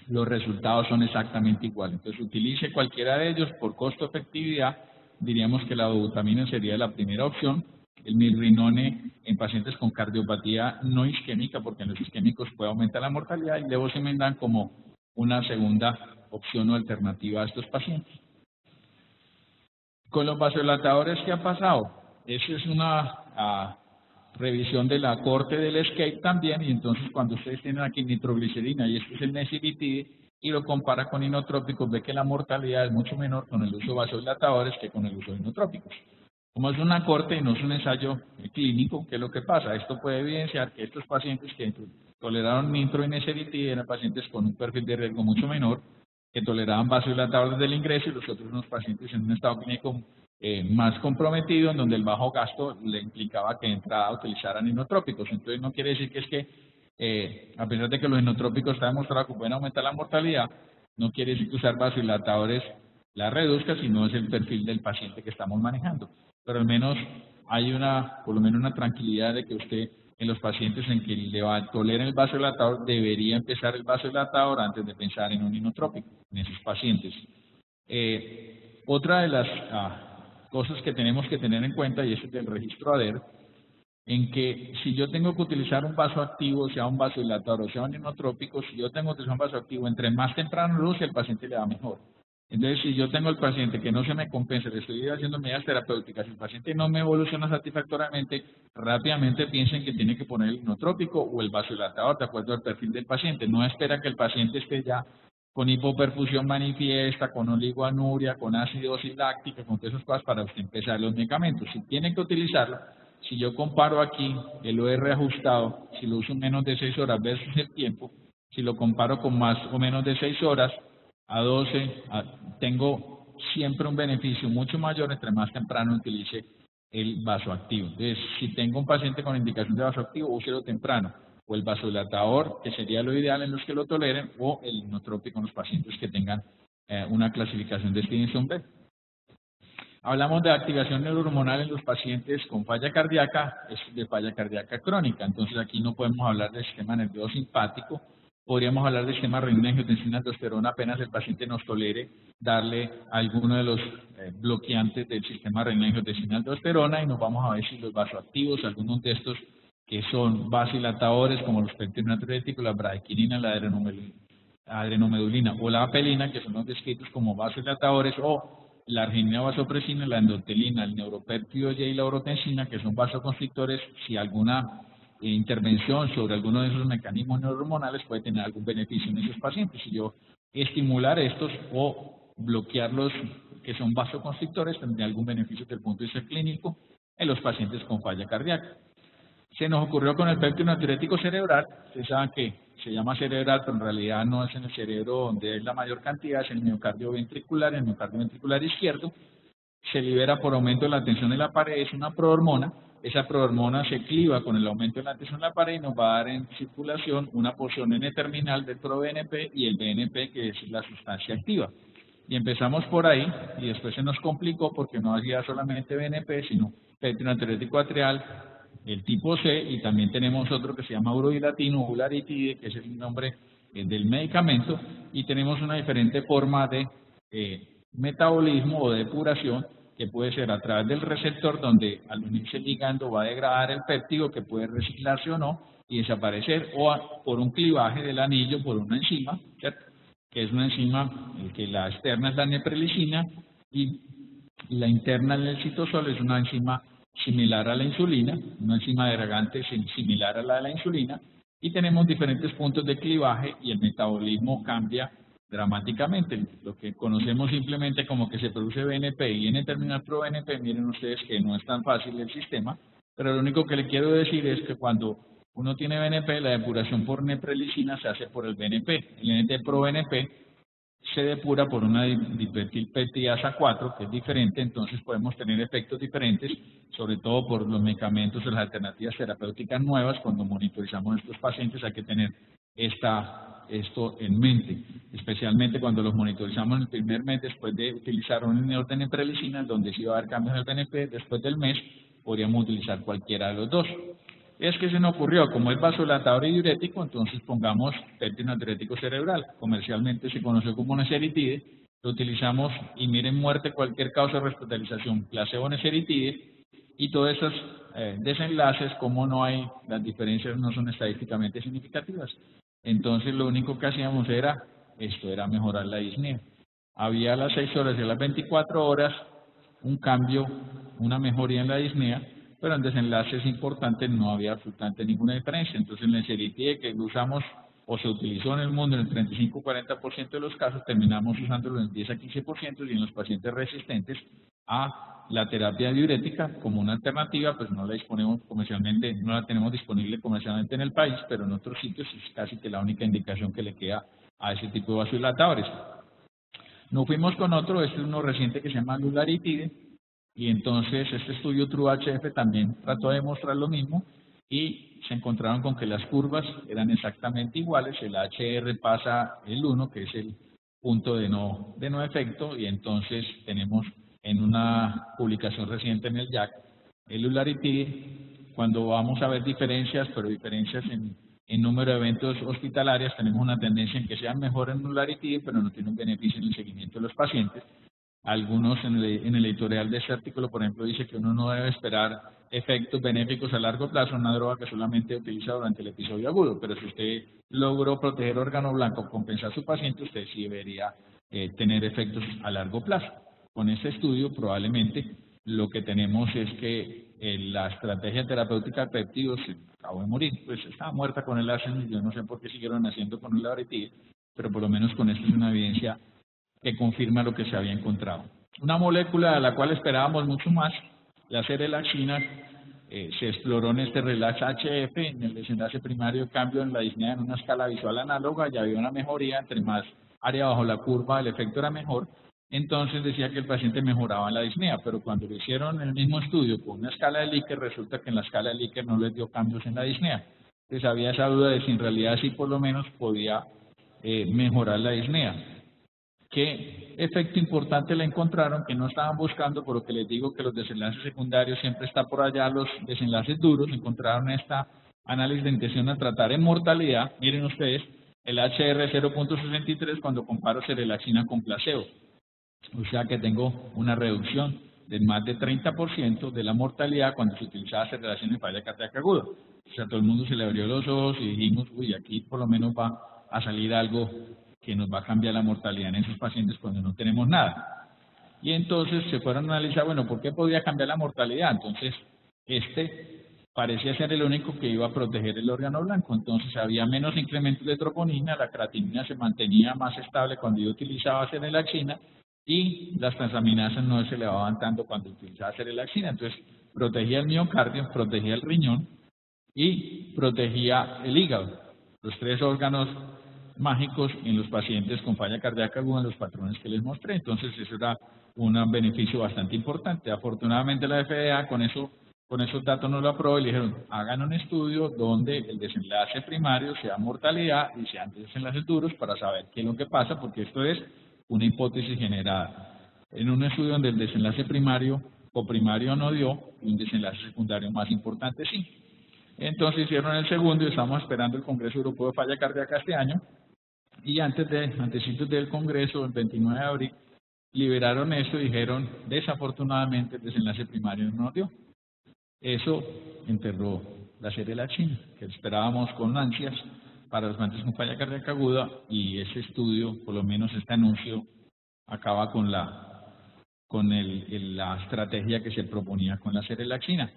los resultados son exactamente iguales. Entonces utilice cualquiera de ellos por costo-efectividad. Diríamos que la dobutamina sería la primera opción, el mirrinone en pacientes con cardiopatía no isquémica, porque en los isquémicos puede aumentar la mortalidad, y levosimendan como una segunda opción o alternativa a estos pacientes. Con los vasodilatadores, ¿qué ha pasado? Esa es una revisión de la corte del SCAPE también, y entonces cuando ustedes tienen aquí nitroglicerina y este es el nesibitide, y lo compara con inotrópicos, ve que la mortalidad es mucho menor con el uso de vasodilatadores que con el uso de inotrópicos. Como es una corte y no es un ensayo clínico, ¿qué es lo que pasa? Esto puede evidenciar que estos pacientes que toleraron nitro y nesibitide eran pacientes con un perfil de riesgo mucho menor, que toleraban vasodilatadores desde el ingreso, y los otros unos pacientes en un estado clínico más comprometido, en donde el bajo gasto le implicaba que de entrada utilizaran inotrópicos. Entonces no quiere decir que es que, a pesar de que los inotrópicos está demostrado que pueden aumentar la mortalidad, no quiere decir que usar vasodilatadores la reduzca, sino es el perfil del paciente que estamos manejando. Pero al menos hay por lo menos una tranquilidad de que usted, en los pacientes en que toleren el vasodilatador, debería empezar el vasodilatador antes de pensar en un inotrópico, en esos pacientes. Otra de las cosas que tenemos que tener en cuenta, y es del registro ADER, en que si yo tengo que utilizar un vasoactivo, sea un vasodilatador o sea un inotrópico, si yo tengo que utilizar un vasoactivo, entre más temprano lo use, el paciente le va mejor. Entonces, si yo tengo el paciente que no se me compensa, le estoy haciendo medidas terapéuticas, si el paciente no me evoluciona satisfactoriamente, rápidamente piensen que tiene que poner el inotrópico o el vasodilatador de acuerdo al perfil del paciente. No espera que el paciente esté ya con hipoperfusión manifiesta, con oligoanuria, con acidosis láctica, con todas esas cosas para usted empezar los medicamentos. Si tiene que utilizarlo, si yo comparo aquí el OR ajustado, si lo uso menos de 6 horas versus el tiempo, si lo comparo con más o menos de 6 horas, a 12, tengo siempre un beneficio mucho mayor entre más temprano utilice el vasoactivo. Entonces, si tengo un paciente con indicación de vasoactivo, úselo temprano, o el vasodilatador, que sería lo ideal en los que lo toleren, o el inotrópico en los pacientes que tengan una clasificación de Stevenson B. Hablamos de activación neurohormonal en los pacientes con falla cardíaca, es de falla cardíaca crónica. Entonces aquí no podemos hablar del sistema nervioso simpático, podríamos hablar del sistema renina, angiotensina, aldosterona, apenas el paciente nos tolere darle alguno de los bloqueantes del sistema renina, angiotensina, aldosterona, y nos vamos a ver si los vasoactivos, algunos de estos que son vasodilatadores como los péptidos natriuréticos, la bradiquinina, la adrenomedulina o la apelina, que son los descritos como vasodilatadores, o la arginina vasopresina, la endotelina, el neuropéptido Y y la urotensina, que son vasoconstrictores, si alguna intervención sobre alguno de esos mecanismos neurohormonales puede tener algún beneficio en esos pacientes. Si yo estimular estos o bloquearlos que son vasoconstrictores tendría algún beneficio desde el punto de vista clínico en los pacientes con falla cardíaca. Se nos ocurrió con el péptido natriurético cerebral. Ustedes saben que se llama cerebral, pero en realidad no es en el cerebro donde es la mayor cantidad, es en el miocardio ventricular, en el miocardio ventricular izquierdo. Se libera por aumento de la tensión de la pared, es una prohormona. Esa prohormona se cliva con el aumento de la tensión de la pared y nos va a dar en circulación una porción N-terminal del pro-BNP y el BNP, que es la sustancia activa. Y empezamos por ahí, y después se nos complicó porque no hacía solamente BNP, sino péptido natriurético atrial, el tipo C, y también tenemos otro que se llama urodilatino, ularitide, que es el nombre del medicamento, y tenemos una diferente forma de metabolismo o de depuración, que puede ser a través del receptor, donde al unirse el ligando va a degradar el péptido, que puede reciclarse o no, y desaparecer, o por un clivaje del anillo por una enzima, ¿cierto?, que es una enzima que la externa es la neprelicina, y la interna en el citosol es una enzima similar a la insulina, una enzima degradante similar a la de la insulina, y tenemos diferentes puntos de clivaje y el metabolismo cambia dramáticamente. Lo que conocemos simplemente como que se produce BNP y N-terminal pro-BNP, miren ustedes que no es tan fácil el sistema, pero lo único que le quiero decir es que cuando uno tiene BNP, la depuración por neprelicina se hace por el BNP. El N-pro-BNP se depura por una dimetilpeptidasa 4, que es diferente, entonces podemos tener efectos diferentes, sobre todo por los medicamentos o las alternativas terapéuticas nuevas. Cuando monitorizamos a estos pacientes hay que tener esto en mente, especialmente cuando los monitorizamos en el primer mes después de utilizar un inhibidor de neprelicina, donde sí va a haber cambios en el BNP. Después del mes podríamos utilizar cualquiera de los dos. Es que se nos ocurrió, como es vasodilatador y diurético, entonces pongamos péptido natriurético cerebral. Comercialmente se conoce como neseritide. Lo utilizamos y miren, muerte, cualquier causa de hospitalización, placebo neseritide, y todos esos desenlaces, como no hay, las diferencias no son estadísticamente significativas. Entonces lo único que hacíamos era mejorar la disnea. Había a las 6 horas y a las 24 horas un cambio, una mejoría en la disnea, pero en desenlaces importantes no había absolutamente ninguna diferencia. Entonces, la neseritide, que usamos o se utilizó en el mundo en el 35-40% de los casos, terminamos usándolo en el 10 a 15%, y en los pacientes resistentes a la terapia diurética como una alternativa, pues no la disponemos comercialmente, no la tenemos disponible comercialmente en el país, pero en otros sitios es casi que la única indicación que le queda a ese tipo de vasodilatadores. No fuimos con otro, este es uno reciente que se llama lularitide, y entonces este estudio TRUE-HF también trató de demostrar lo mismo, y se encontraron con que las curvas eran exactamente iguales. El HR pasa el 1, que es el punto de no efecto, y entonces tenemos en una publicación reciente en el JACC el lularitide. Cuando vamos a ver diferencias, pero diferencias en número de eventos hospitalarios, tenemos una tendencia en que sean mejor en lularitide, pero no tiene un beneficio en el seguimiento de los pacientes. Algunos en el editorial de ese artículo, por ejemplo, dice que uno no debe esperar efectos benéficos a largo plazo, una droga que solamente utiliza durante el episodio agudo, pero si usted logró proteger órgano blanco, compensar a su paciente, usted sí debería tener efectos a largo plazo. Con este estudio probablemente lo que tenemos es que la estrategia terapéutica de péptidos se acabó de morir, pues estaba muerta con el Alzheimer. Yo no sé por qué siguieron haciendo con el lularitide, pero por lo menos con esto es una evidencia que confirma lo que se había encontrado. Una molécula a la cual esperábamos mucho más, la serelaxina, se exploró en este Relax HF, en el desenlace primario de cambio en la disnea en una escala visual análoga, ya había una mejoría, entre más área bajo la curva el efecto era mejor. Entonces decía que el paciente mejoraba en la disnea, pero cuando lo hicieron en el mismo estudio con una escala de Likert, resulta que en la escala de Likert no les dio cambios en la disnea. Entonces había esa duda de si en realidad sí por lo menos podía mejorar la disnea. ¿Qué efecto importante le encontraron que no estaban buscando? Por lo que les digo que los desenlaces secundarios siempre está por allá, los desenlaces duros. Encontraron esta análisis de intención a tratar en mortalidad. Miren ustedes, el HR 0.63 cuando comparo serelaxina con placebo. O sea que tengo una reducción de más de 30% de la mortalidad cuando se utilizaba serelaxina en falla cardíaca aguda. O sea, todo el mundo se le abrió los ojos y dijimos, uy, aquí por lo menos va a salir algo que nos va a cambiar la mortalidad en esos pacientes cuando no tenemos nada. Y entonces se fueron a analizar, bueno, ¿por qué podía cambiar la mortalidad? Entonces, parecía ser el único que iba a proteger el órgano blanco. Entonces, había menos incrementos de troponina, la creatinina se mantenía más estable cuando yo utilizaba serelaxina y las transaminasas no se elevaban tanto cuando utilizaba serelaxina. Entonces, protegía el miocardio, protegía el riñón y protegía el hígado. Los tres órganos mágicos en los pacientes con falla cardíaca aguda, en los patrones que les mostré. Entonces, eso era un beneficio bastante importante. Afortunadamente, la FDA con esos datos nos lo aprobó y le dijeron, hagan un estudio donde el desenlace primario sea mortalidad y sean desenlaces duros para saber qué es lo que pasa, porque esto es una hipótesis generada. En un estudio donde el desenlace primario o primario no dio, y un desenlace secundario más importante sí. Entonces hicieron el segundo y estamos esperando el Congreso Europeo de Falla Cardíaca este año. Y antesitos del Congreso, el 29 de abril, liberaron esto y dijeron, desafortunadamente, el desenlace primario no dio. Eso enterró la serelaxina, que esperábamos con ansias para los pacientes con falla cardíaca aguda, y ese estudio, por lo menos este anuncio, acaba con la estrategia que se proponía con la serelaxina.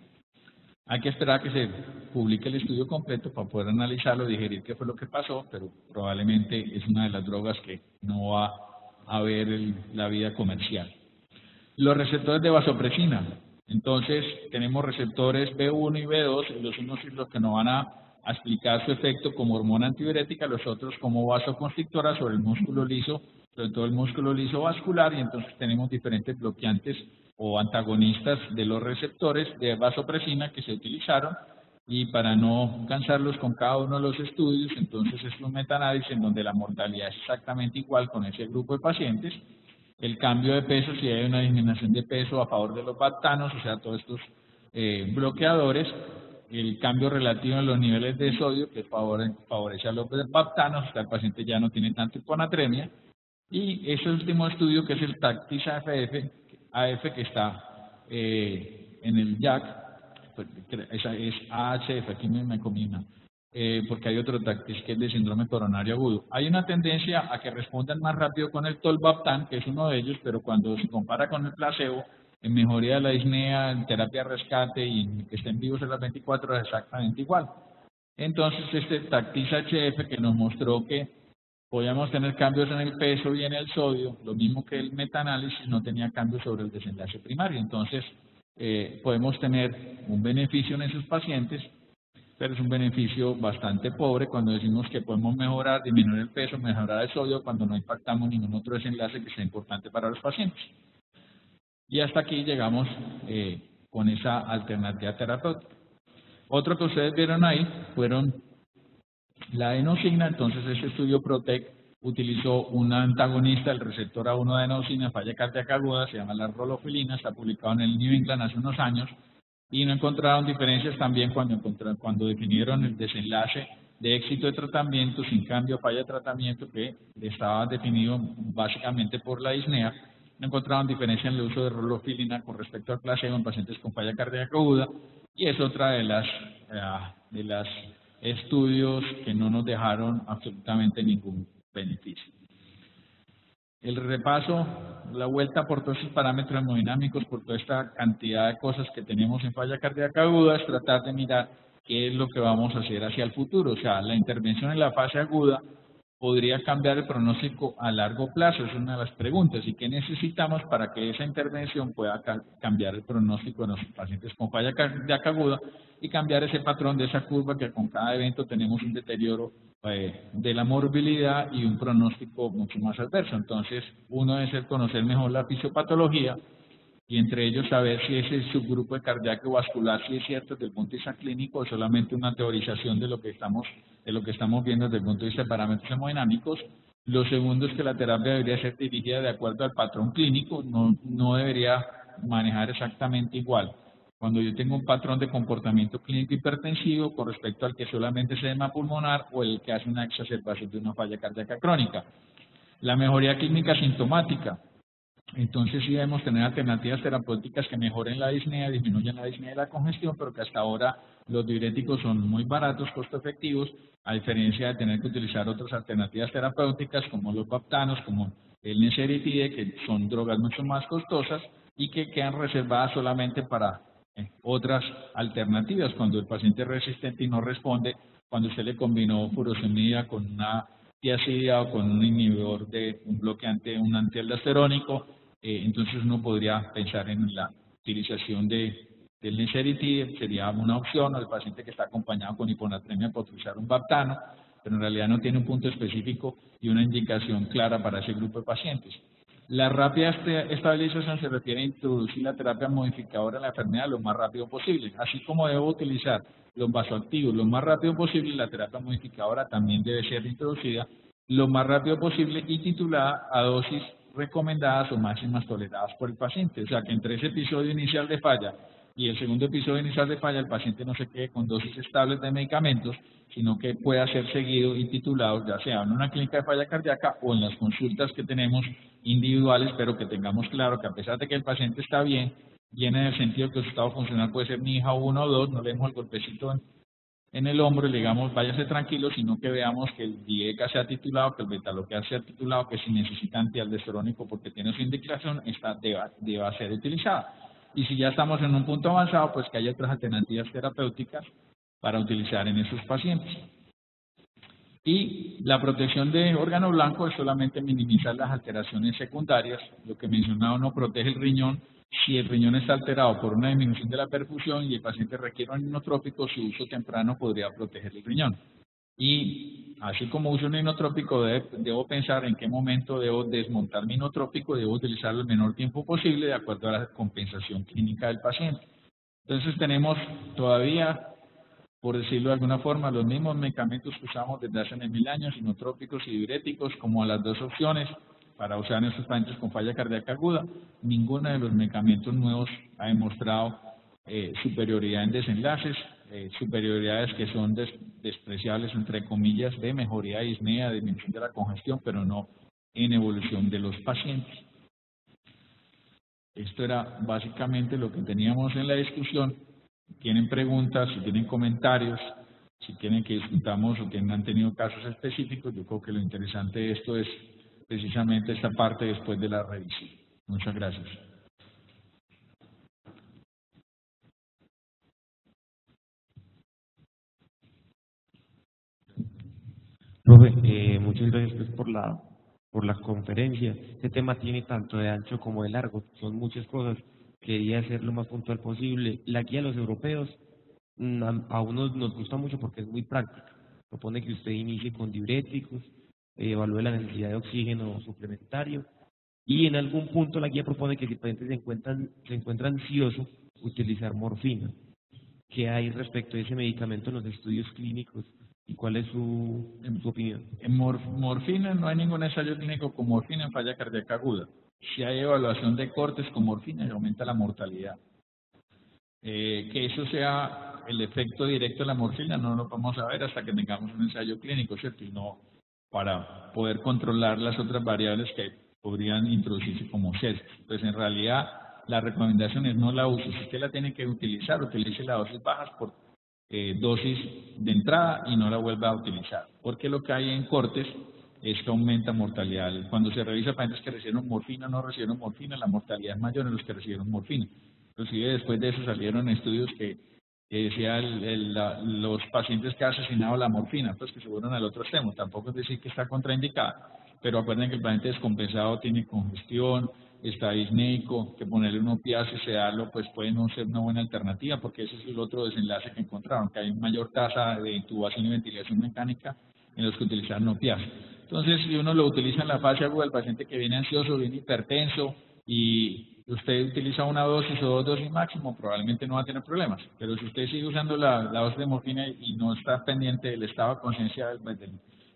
Hay que esperar a que se publique el estudio completo para poder analizarlo, digerir qué fue lo que pasó, pero probablemente es una de las drogas que no va a ver la vida comercial. Los receptores de vasopresina. Entonces, tenemos receptores B1 y B2, y los unos son los que nos van a explicar su efecto como hormona antidiurética, los otros como vasoconstrictora sobre el músculo liso, sobre todo el músculo liso vascular, y entonces tenemos diferentes bloqueantes o antagonistas de los receptores de vasopresina que se utilizaron, y para no cansarlos con cada uno de los estudios, entonces es un metaanálisis en donde la mortalidad es exactamente igual con ese grupo de pacientes. El cambio de peso, si hay una disminución de peso a favor de los baptanos, o sea, todos estos bloqueadores, el cambio relativo en los niveles de sodio, que favorece a los baptanos, o sea, el paciente ya no tiene tanta hiponatremia, y ese último estudio, que es el TACTIS-AF, que está en el JAC, esa es AHF, aquí me comí una, porque hay otro TACTIS que es de síndrome coronario agudo. Hay una tendencia a que respondan más rápido con el tolvaptan, que es uno de ellos, pero cuando se compara con el placebo, en mejoría de la disnea, en terapia de rescate y en que estén vivos en las 24 horas, es exactamente igual. Entonces, este TACTIS-HF que nos mostró que podíamos tener cambios en el peso y en el sodio, lo mismo que el metaanálisis, no tenía cambios sobre el desenlace primario. Entonces, podemos tener un beneficio en esos pacientes, pero es un beneficio bastante pobre cuando decimos que podemos mejorar, disminuir el peso, mejorar el sodio, cuando no impactamos ningún otro desenlace que sea importante para los pacientes. Y hasta aquí llegamos con esa alternativa terapéutica. Otro que ustedes vieron ahí fueron la adenosina. Entonces, este estudio PROTECT utilizó un antagonista del receptor A1 de adenosina, falla cardíaca aguda, se llama la rolofilina, está publicado en el New England hace unos años, y no encontraron diferencias también cuando definieron el desenlace de éxito de tratamiento, sin cambio falla de tratamiento, que estaba definido básicamente por la disnea. No encontraron diferencia en el uso de rolofilina con respecto al placebo en pacientes con falla cardíaca aguda, y es otra de las estudios que no nos dejaron absolutamente ningún beneficio. El repaso, la vuelta por todos esos parámetros hemodinámicos, por toda esta cantidad de cosas que tenemos en falla cardíaca aguda, es tratar de mirar qué es lo que vamos a hacer hacia el futuro. O sea, la intervención en la fase aguda podría cambiar el pronóstico a largo plazo, es una de las preguntas. ¿Y qué necesitamos para que esa intervención pueda cambiar el pronóstico de los pacientes con falla cardíaca aguda y cambiar ese patrón de esa curva que con cada evento tenemos un deterioro de la morbilidad y un pronóstico mucho más adverso? Entonces, uno debe conocer mejor la fisiopatología y entre ellos saber si ese subgrupo de cardíaco vascular si es cierto desde el punto de vista clínico o solamente una teorización de lo que estamos viendo desde el punto de vista de parámetros hemodinámicos. Lo segundo es que la terapia debería ser dirigida de acuerdo al patrón clínico, no debería manejar exactamente igual cuando yo tengo un patrón de comportamiento clínico hipertensivo con respecto al que solamente es edema pulmonar o el que hace una exacerbación de una falla cardíaca crónica. La mejoría clínica sintomática. Entonces sí debemos tener alternativas terapéuticas que mejoren la disnea, disminuyan la disnea y la congestión, pero que hasta ahora los diuréticos son muy baratos, costo efectivos, a diferencia de tener que utilizar otras alternativas terapéuticas como los baptanos, como el Neseritide, que son drogas mucho más costosas y que quedan reservadas solamente para otras alternativas. Cuando el paciente es resistente y no responde, cuando usted le combinó furosemida con una tiazida o con un inhibidor de un bloqueante, un antialdosterónico, entonces uno podría pensar en la utilización del Neseritide, sería una opción, o el paciente que está acompañado con hiponatremia puede utilizar un baptano, pero en realidad no tiene un punto específico y una indicación clara para ese grupo de pacientes. La rápida estabilización se refiere a introducir la terapia modificadora en la enfermedad lo más rápido posible. Así como debo utilizar los vasoactivos lo más rápido posible, la terapia modificadora también debe ser introducida lo más rápido posible y titulada a dosis recomendadas o máximas toleradas por el paciente. O sea, que entre ese episodio inicial de falla y el segundo episodio inicial de falla, el paciente no se quede con dosis estables de medicamentos, sino que pueda ser seguido y titulado, ya sea en una clínica de falla cardíaca o en las consultas que tenemos individuales, pero que tengamos claro que a pesar de que el paciente está bien, viene en el sentido que su estado funcional puede ser mi hija 1 o 2, no le demos el golpecito en el hombro y le digamos váyase tranquilo, sino que veamos que el DIECA sea titulado, que el beta-bloqueador sea titulado, que si necesita antialdosterónico porque tiene su indicación, deba ser utilizada. Y si ya estamos en un punto avanzado, pues que haya otras alternativas terapéuticas para utilizar en esos pacientes. Y la protección de órgano blanco es solamente minimizar las alteraciones secundarias. Lo que mencionaba, no protege el riñón. Si el riñón está alterado por una disminución de la perfusión y el paciente requiere un inotrópico, su uso temprano podría proteger el riñón. Y así como uso un inotrópico, debo pensar en qué momento debo desmontar mi inotrópico, debo utilizarlo el menor tiempo posible de acuerdo a la compensación clínica del paciente. Entonces tenemos todavía, por decirlo de alguna forma, los mismos medicamentos que usamos desde hace 1000 años, inotrópicos y diuréticos, como las dos opciones para usar en estos pacientes con falla cardíaca aguda. Ninguno de los medicamentos nuevos ha demostrado superioridad en desenlaces, superioridades que son despreciables, entre comillas, de mejoría de disnea, de disminución de la congestión, pero no en evolución de los pacientes. Esto era básicamente lo que teníamos en la discusión. Tienen preguntas, si tienen comentarios, si quieren que discutamos o han tenido casos específicos, yo creo que lo interesante de esto es precisamente esta parte después de la revisión. Muchas gracias. Profe, muchas gracias pues, por la conferencia. Este tema tiene tanto de ancho como de largo, son muchas cosas. Quería ser lo más puntual posible. La guía de los europeos a unos nos gusta mucho porque es muy práctica. Propone que usted inicie con diuréticos, evalúe la necesidad de oxígeno suplementario y en algún punto la guía propone que si el paciente se encuentra ansioso, utilizar morfina. ¿Qué hay respecto a ese medicamento en los estudios clínicos y cuál es su opinión? En morfina no hay ningún ensayo clínico con morfina en falla cardíaca aguda. Si hay evaluación de cortes con morfina y aumenta la mortalidad. Que eso sea el efecto directo de la morfina no lo vamos a ver hasta que tengamos un ensayo clínico, ¿cierto? Y no para poder controlar las otras variables que podrían introducirse como sesgos. Pues en realidad la recomendación es no la use. Si usted la tiene que utilizar, utilice las dosis bajas por dosis de entrada y no la vuelva a utilizar. Porque lo que hay en cortes es que aumenta mortalidad. Cuando se revisa pacientes que recibieron morfina o no recibieron morfina, la mortalidad es mayor en los que recibieron morfina. Inclusive después de eso salieron estudios que decía los pacientes que han asesinado la morfina, pues que se fueron al otro extremo. Tampoco es decir que está contraindicada, pero acuerden que el paciente descompensado tiene congestión, está disneico, que ponerle un opiáceo y sedarlo pues puede no ser una buena alternativa, porque ese es el otro desenlace que encontraron, que hay mayor tasa de intubación y ventilación mecánica en los que utilizaron opiáceo. Entonces, si uno lo utiliza en la fase aguda, el paciente que viene ansioso, viene hipertenso y usted utiliza una dosis o dos dosis máximo, probablemente no va a tener problemas. Pero si usted sigue usando la dosis de morfina y no está pendiente del estado de conciencia del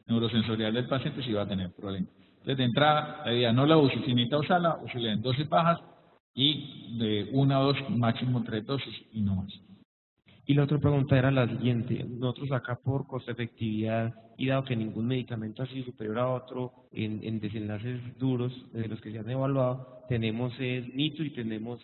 neurosensorial del paciente, sí va a tener problemas. Entonces, de entrada, la idea no la use. Si necesita usarla, úsela en dosis bajas y de 1 o 2, máximo 3 dosis y no más. Y la otra pregunta era la siguiente. Nosotros acá por costo-efectividad y dado que ningún medicamento ha sido superior a otro en desenlaces duros de los que se han evaluado, tenemos nitro y tenemos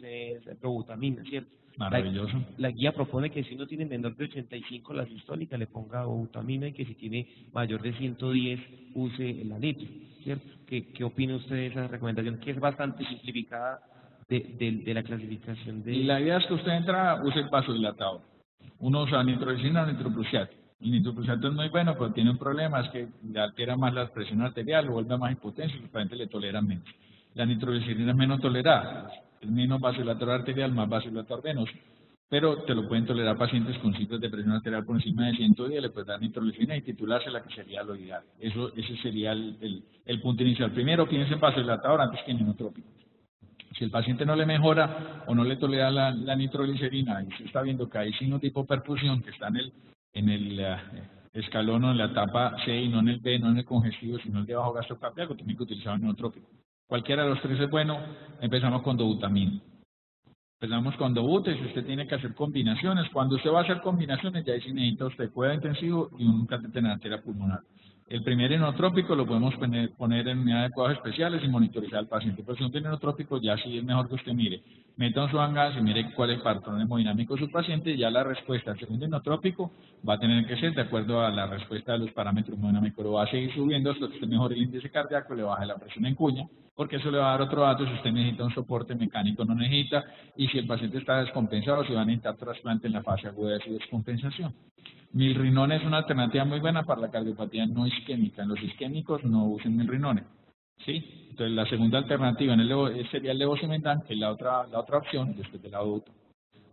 probutamina, ¿cierto? Maravilloso. La guía propone que si uno tiene menor de 85 la sistólica le ponga probutamina y que si tiene mayor de 110 use la nitro, ¿cierto? ¿cierto? ¿Qué opina usted de esa recomendación, que es bastante simplificada de la clasificación Y la idea es que usted use el vasodilatador. Uno usa nitroglicina o nitroprusiato. El nitroprusiato es muy bueno, pero tiene un problema, es que le altera más la presión arterial, lo vuelve más impotencia y los pacientes le toleran menos. La nitroglicina es menos tolerada, es menos vasodilatador arterial, más vasodilatador venoso, pero te lo pueden tolerar pacientes con ciclos de presión arterial por encima de 110, le puedes dar nitroglicina y titulársela, que sería lo ideal. Ese sería el punto inicial. Primero, piense en vasodilatador antes que en inotrópico. Si el paciente no le mejora o no le tolera la nitroglicerina y se está viendo que hay signos de hipoperfusión que están en el escalón o en la etapa C y no en el B, no en el congestivo, sino en el de bajo gasto cardíaco, tiene que utilizar un inotrópico. Cualquiera de los tres es bueno. Empezamos con dobutamina. Empezamos con dobuta, y si usted tiene que hacer combinaciones, cuando usted va a hacer combinaciones, ya ahí sí necesita usted cuidado intensivo y un catéter en arteria pulmonar. El primer inotrópico lo podemos poner en unidades de cuidados especiales y monitorizar al paciente. Pero si no tiene inotrópico, ya sí es mejor que usted meta un Swan-Gas y mire cuál es el patrón hemodinámico de su paciente, y ya la respuesta al segundo inotrópico va a tener que ser de acuerdo a la respuesta de los parámetros hemodinámicos. Lo va a seguir subiendo hasta que usted mejore el índice cardíaco, le baje la presión en cuña, porque eso le va a dar otro dato si usted necesita un soporte mecánico o no necesita, y si el paciente está descompensado, si va a necesitar trasplante en la fase aguda de su descompensación. Milrinone es una alternativa muy buena para la cardiopatía no isquémica. En los isquémicos no usen milrinone, ¿sí? Entonces la segunda alternativa sería el levosimendan, que es la otra opción después de la dobuta.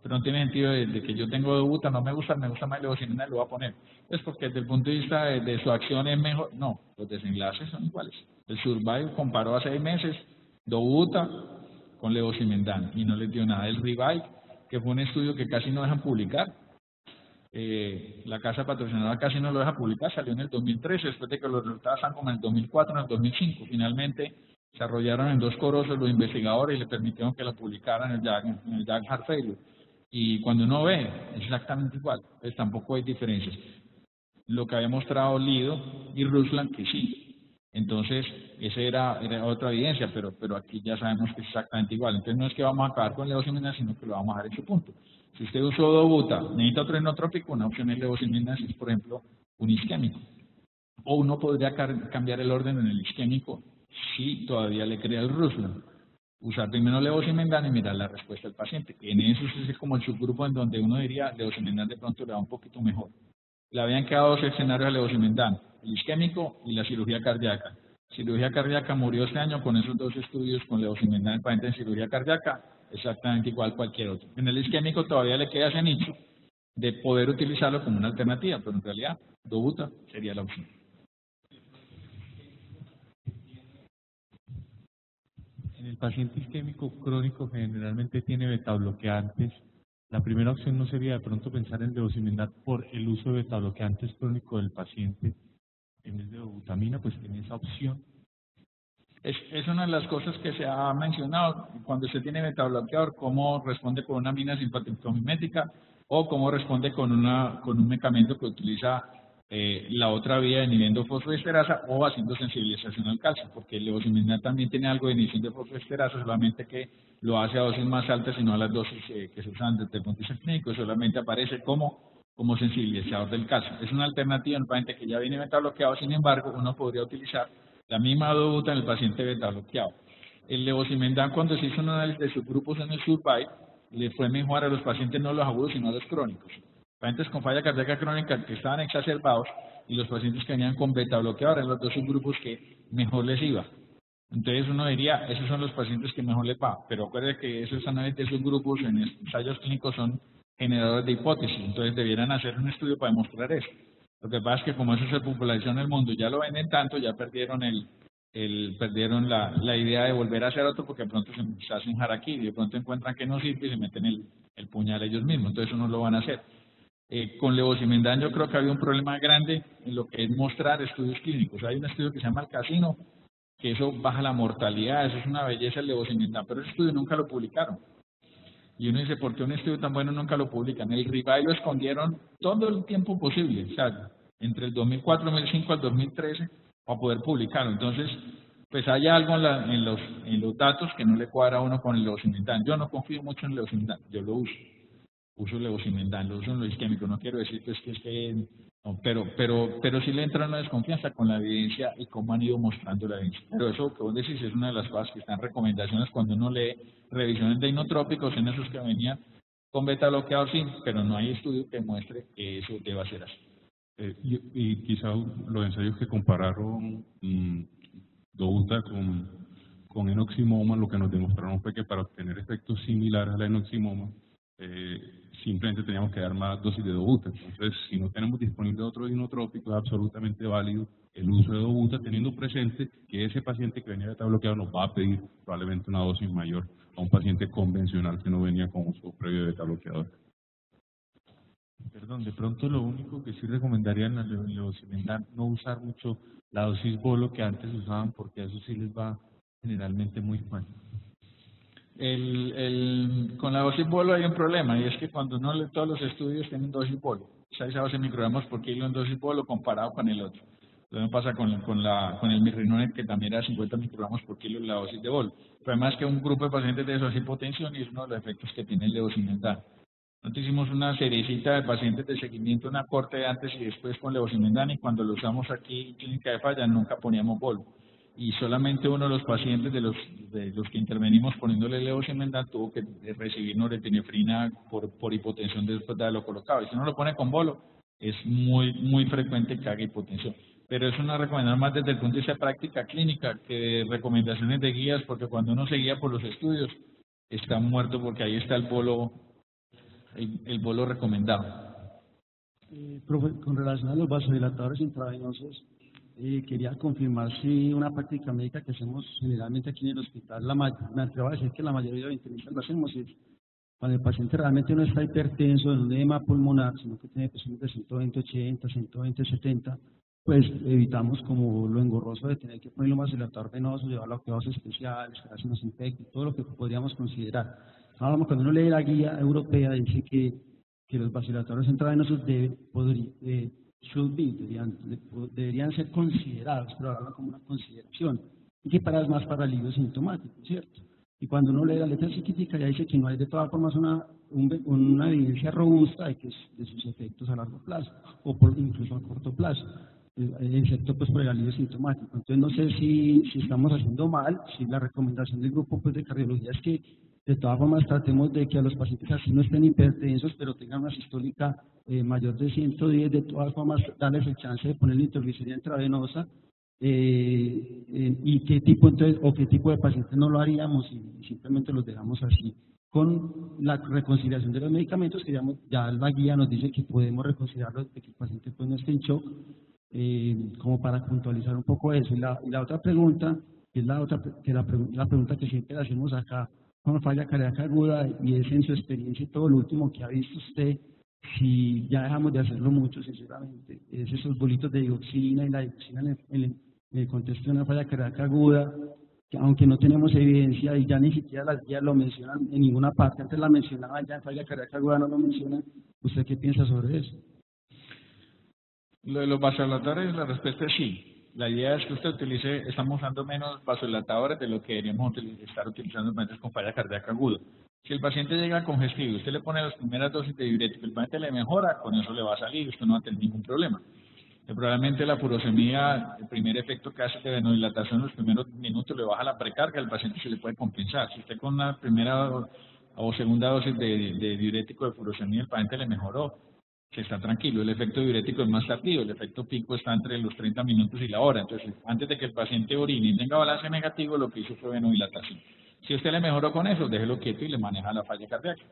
Pero no tiene sentido de que yo tengo dobuta, no me gusta más levosimendan, lo voy a poner. Es porque desde el punto de vista de su acción es mejor. No, los desenlaces son iguales. El Survive comparó a 6 meses dobuta con levosimendan y no les dio nada. El Revive, que fue un estudio que casi no dejan publicar, la casa patrocinadora casi no lo deja publicar, salió en el 2013, después de que los resultados están como en el 2004, en el 2005. Finalmente se arrollaron en 2 corosos los investigadores y le permitieron que lo publicaran en el JAG Heart Failure. Y cuando uno ve, es exactamente igual, pues tampoco hay diferencias. Lo que había mostrado Lido y Ruslan, que sí. Entonces, esa era otra evidencia, pero aquí ya sabemos que es exactamente igual. Entonces, no es que vamos a acabar con levosimendan, sino que lo vamos a dejar en su punto. Si usted usó dobuta, necesita otro inotrópico, una opción es levosimendan, si es, por ejemplo, un isquémico. O uno podría cambiar el orden en el isquémico si todavía le crea el Ruslan. Usar primero levosimendan y mirar la respuesta del paciente. En eso es como el subgrupo en donde uno diría levosimendan de pronto le va un poquito mejor. Le habían quedado 2 escenarios a levosimendan, el isquémico y la cirugía cardíaca. Cirugía cardíaca murió este año con esos 2 estudios con levosimendan en paciente en cirugía cardíaca, exactamente igual cualquier otro. En el isquémico todavía le queda ese nicho de poder utilizarlo como una alternativa, pero en realidad dobuta sería la opción. En el paciente isquémico crónico generalmente tiene betabloqueantes. La primera opción no sería de pronto pensar en levosimendan por el uso de betabloqueantes crónico del paciente en vez de dobutamina, pues tiene esa opción. Es una de las cosas que se ha mencionado cuando se tiene betabloqueador, cómo responde con una amina simpático-mimética o cómo responde con un medicamento que utiliza la otra vía inhibiendo fosfodiesterasa o haciendo sensibilización al calcio, porque el levosimendan también tiene algo de inhibición de fosfodiesterasa, solamente que lo hace a dosis más altas y no a las dosis que se usan desde el punto de vista clínico, solamente aparece como sensibilizador del calcio. Es una alternativa en el paciente que ya viene betabloqueado, sin embargo, uno podría utilizar la misma dobuta en el paciente betabloqueado. El levosimendan, cuando se hizo un análisis de subgrupos en el Survive, le fue mejor a los pacientes no los agudos, sino a los crónicos. Pacientes con falla cardíaca crónica que estaban exacerbados y los pacientes que venían con betabloqueador eran los 2 subgrupos que mejor les iba. Entonces uno diría, esos son los pacientes que mejor les va, pero acuérdense que esos análisis de subgrupos en ensayos clínicos son generadores de hipótesis, entonces debieran hacer un estudio para demostrar eso. Lo que pasa es que como eso se popularizó en el mundo, ya lo venden tanto, ya perdieron perdieron la idea de volver a hacer otro, porque de pronto se hacen harakiri, de pronto encuentran que no sirve y se meten el puñal ellos mismos, entonces eso no lo van a hacer. Con levosimendan yo creo que había un problema grande en lo que es mostrar estudios clínicos. Hay un estudio que se llama el Casino, que eso baja la mortalidad, eso es una belleza el levosimendan, pero ese estudio nunca lo publicaron. Y uno dice, ¿por qué un estudio tan bueno nunca lo publican? El Revive lo escondieron todo el tiempo posible, o sea, entre el 2004, 2005 al 2013, para poder publicarlo. Entonces, pues hay algo en los datos que no le cuadra a uno con el levosimendan. Yo no confío mucho en el levosimendan, yo lo uso. uso levosimendan, lo uso en lo isquémico. No quiero decir pues, que es que no, pero sí le entra una desconfianza con la evidencia y cómo han ido mostrando la evidencia. Pero eso que vos decís es una de las cosas que están en recomendaciones cuando uno lee revisiones de inotrópicos, en esos que venían con beta bloqueador, sí, pero no hay estudio que muestre que eso deba ser así. Y quizá los ensayos que compararon Dobuta con enoximoma, lo que nos demostraron fue que para obtener efectos similares a la enoximoma, simplemente teníamos que dar más dosis de Dobuta. Entonces, si no tenemos disponible otro inotrópico, es absolutamente válido el uso de Dobuta, teniendo presente que ese paciente que venía de beta bloqueado nos va a pedir probablemente una dosis mayor a un paciente convencional que no venía con uso previo de beta bloqueador. Perdón, de pronto lo único que sí recomendaría en la levosimendan, no usar mucho la dosis bolo que antes usaban, porque eso sí les va generalmente muy mal. Con la dosis bolo hay un problema, y es que cuando todos los estudios tienen dosis bolo, 6 a 12 microgramos por kilo en dosis bolo comparado con el otro. Lo mismo pasa con el mirrinone, que también era 50 microgramos por kilo en la dosis de bolo. El problema es que un grupo de pacientes de eso es hipotensión y es uno de los efectos que tiene el levosimendan. Nosotros hicimos una seriecita de pacientes de seguimiento, una corte de antes y después con levosimendan, y cuando lo usamos aquí en clínica de falla nunca poníamos bolo. Y solamente uno de los pacientes de los que intervenimos poniéndole levosimendan tuvo que recibir norepinefrina por hipotensión después de haberlo colocado. Y si uno lo pone con bolo, es muy frecuente que haga hipotensión. Pero es una recomendación más desde el punto de vista de práctica clínica que de recomendaciones de guías, porque cuando uno se guía por los estudios, está muerto porque ahí está el bolo recomendado. Profe, con relación a los vasodilatadores intravenosos, quería confirmar si una práctica médica que hacemos generalmente aquí en el hospital, me atrevo a decir que la mayoría de los internistas lo hacemos, es cuando el paciente realmente no está hipertenso, en un edema pulmonar, sino que tiene presiones de 120, 80, 120, 70, pues evitamos como lo engorroso de tener que poner un vasodilatador venoso, llevarlo a cuidados especiales, que hacen los infectos, todo lo que podríamos considerar. Ahora, cuando uno lee la guía europea, dice que los vasodilatadores intravenosos deberían ser considerados, pero hablan como una consideración, y que para es más para alivio sintomático, ¿cierto? Y cuando uno lee la letra chiquitica, ya dice que no hay de todas formas una evidencia robusta de sus efectos a largo plazo, o incluso a corto plazo, excepto pues por el alivio sintomático. Entonces no sé si estamos haciendo mal, si la recomendación del grupo pues de cardiología es que de todas formas tratemos de que a los pacientes así no estén hipertensos, pero tengan una sistólica mayor de 110, de todas formas darles el chance de poner nitroglicerina intravenosa, y qué tipo de pacientes no lo haríamos y simplemente los dejamos así. Con la reconciliación de los medicamentos, que ya la guía nos dice que podemos reconsiderarlos de que el paciente pues no esté en shock, como para puntualizar un poco eso. Y la otra pregunta, que es la pregunta que siempre le hacemos acá con falla cardíaca aguda, y es en su experiencia y todo lo último que ha visto usted, si ya dejamos de hacerlo mucho, sinceramente, es esos bolitos de dioxina y la dioxina en el contexto de una falla cardíaca aguda, que aunque no tenemos evidencia y ya ni siquiera las guías lo mencionan en ninguna parte, antes la mencionaban, ya en falla cardíaca aguda no lo mencionan. ¿Usted qué piensa sobre eso? Lo de los vasodilatadores, la respuesta es sí. La idea es que usted estamos usando menos vasodilatadores de lo que deberíamos estar utilizando en pacientes con falla cardíaca aguda. Si el paciente llega congestivo, usted le pone las primeras dosis de diurético, el paciente le mejora, con eso le va a salir, usted no va a tener ningún problema. Probablemente la furosemida, el primer efecto que hace de venodilatación en los primeros minutos le baja la precarga, el paciente se le puede compensar. Si usted con una primera o segunda dosis de diurético de furosemida el paciente le mejoró, se está tranquilo. El efecto diurético es más tardío, el efecto pico está entre los 30 minutos y la hora. Entonces, antes de que el paciente orine y tenga balance negativo, lo que hizo fue venodilatación. Si usted le mejoró con eso, déjelo quieto y le maneja la falla cardíaca.